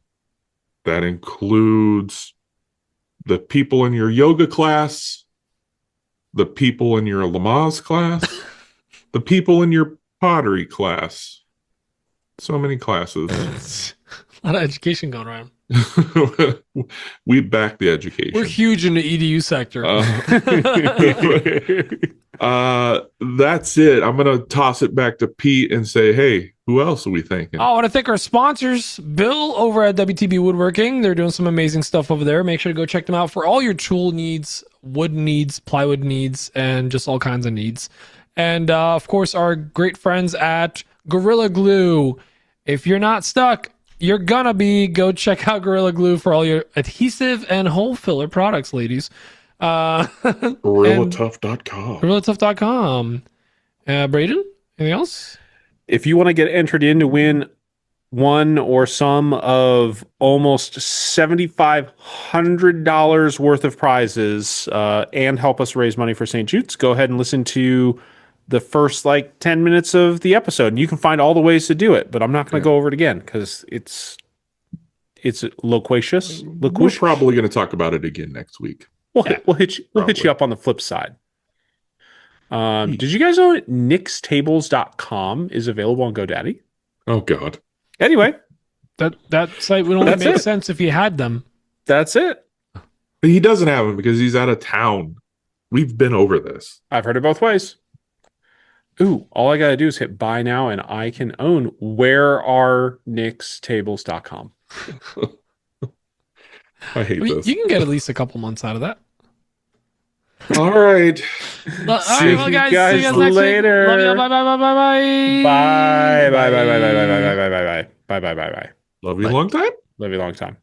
That includes the people in your yoga class, the people in your Lamaze class, the people in your pottery class. So many classes. A lot of education going around. We back the education. We're huge in the EDU sector. That's it. I'm going to toss it back to Pete and say, hey, who else are we thanking? I want to thank our sponsors, Bill over at WTB Woodworking. They're doing some amazing stuff over there. Make sure to go check them out for all your tool needs, wood needs, plywood needs, and just all kinds of needs. And of course, our great friends at Gorilla Glue. If you're not stuck, you're gonna be. Go check out Gorilla Glue for all your adhesive and hole filler products, ladies. GorillaTough.com. GorillaTough.com. Braden, anything else? If you want to get entered in to win one or some of almost $7,500 worth of prizes and help us raise money for St. Jude's, go ahead and listen to the first 10 minutes of the episode. And you can find all the ways to do it, but I'm not going to go over it again because it's loquacious. We're probably going to talk about it again next week. We'll hit you up on the flip side. Did you guys know nixtables.com is available on GoDaddy? Oh God. Anyway, that site would only make sense if you had them. That's it. But he doesn't have them because he's out of town. We've been over this. I've heard it both ways. Ooh, all I got to do is hit buy now and I can own wherearenixtables.com. I hate this. You can get at least a couple months out of that. All right. Well, see you guys later. Love you. Bye. Bye. Bye. Bye. Bye. Bye. Bye. Bye. Bye. Bye. Bye. Bye. Bye. Bye. Love you a long time. Love you a long time.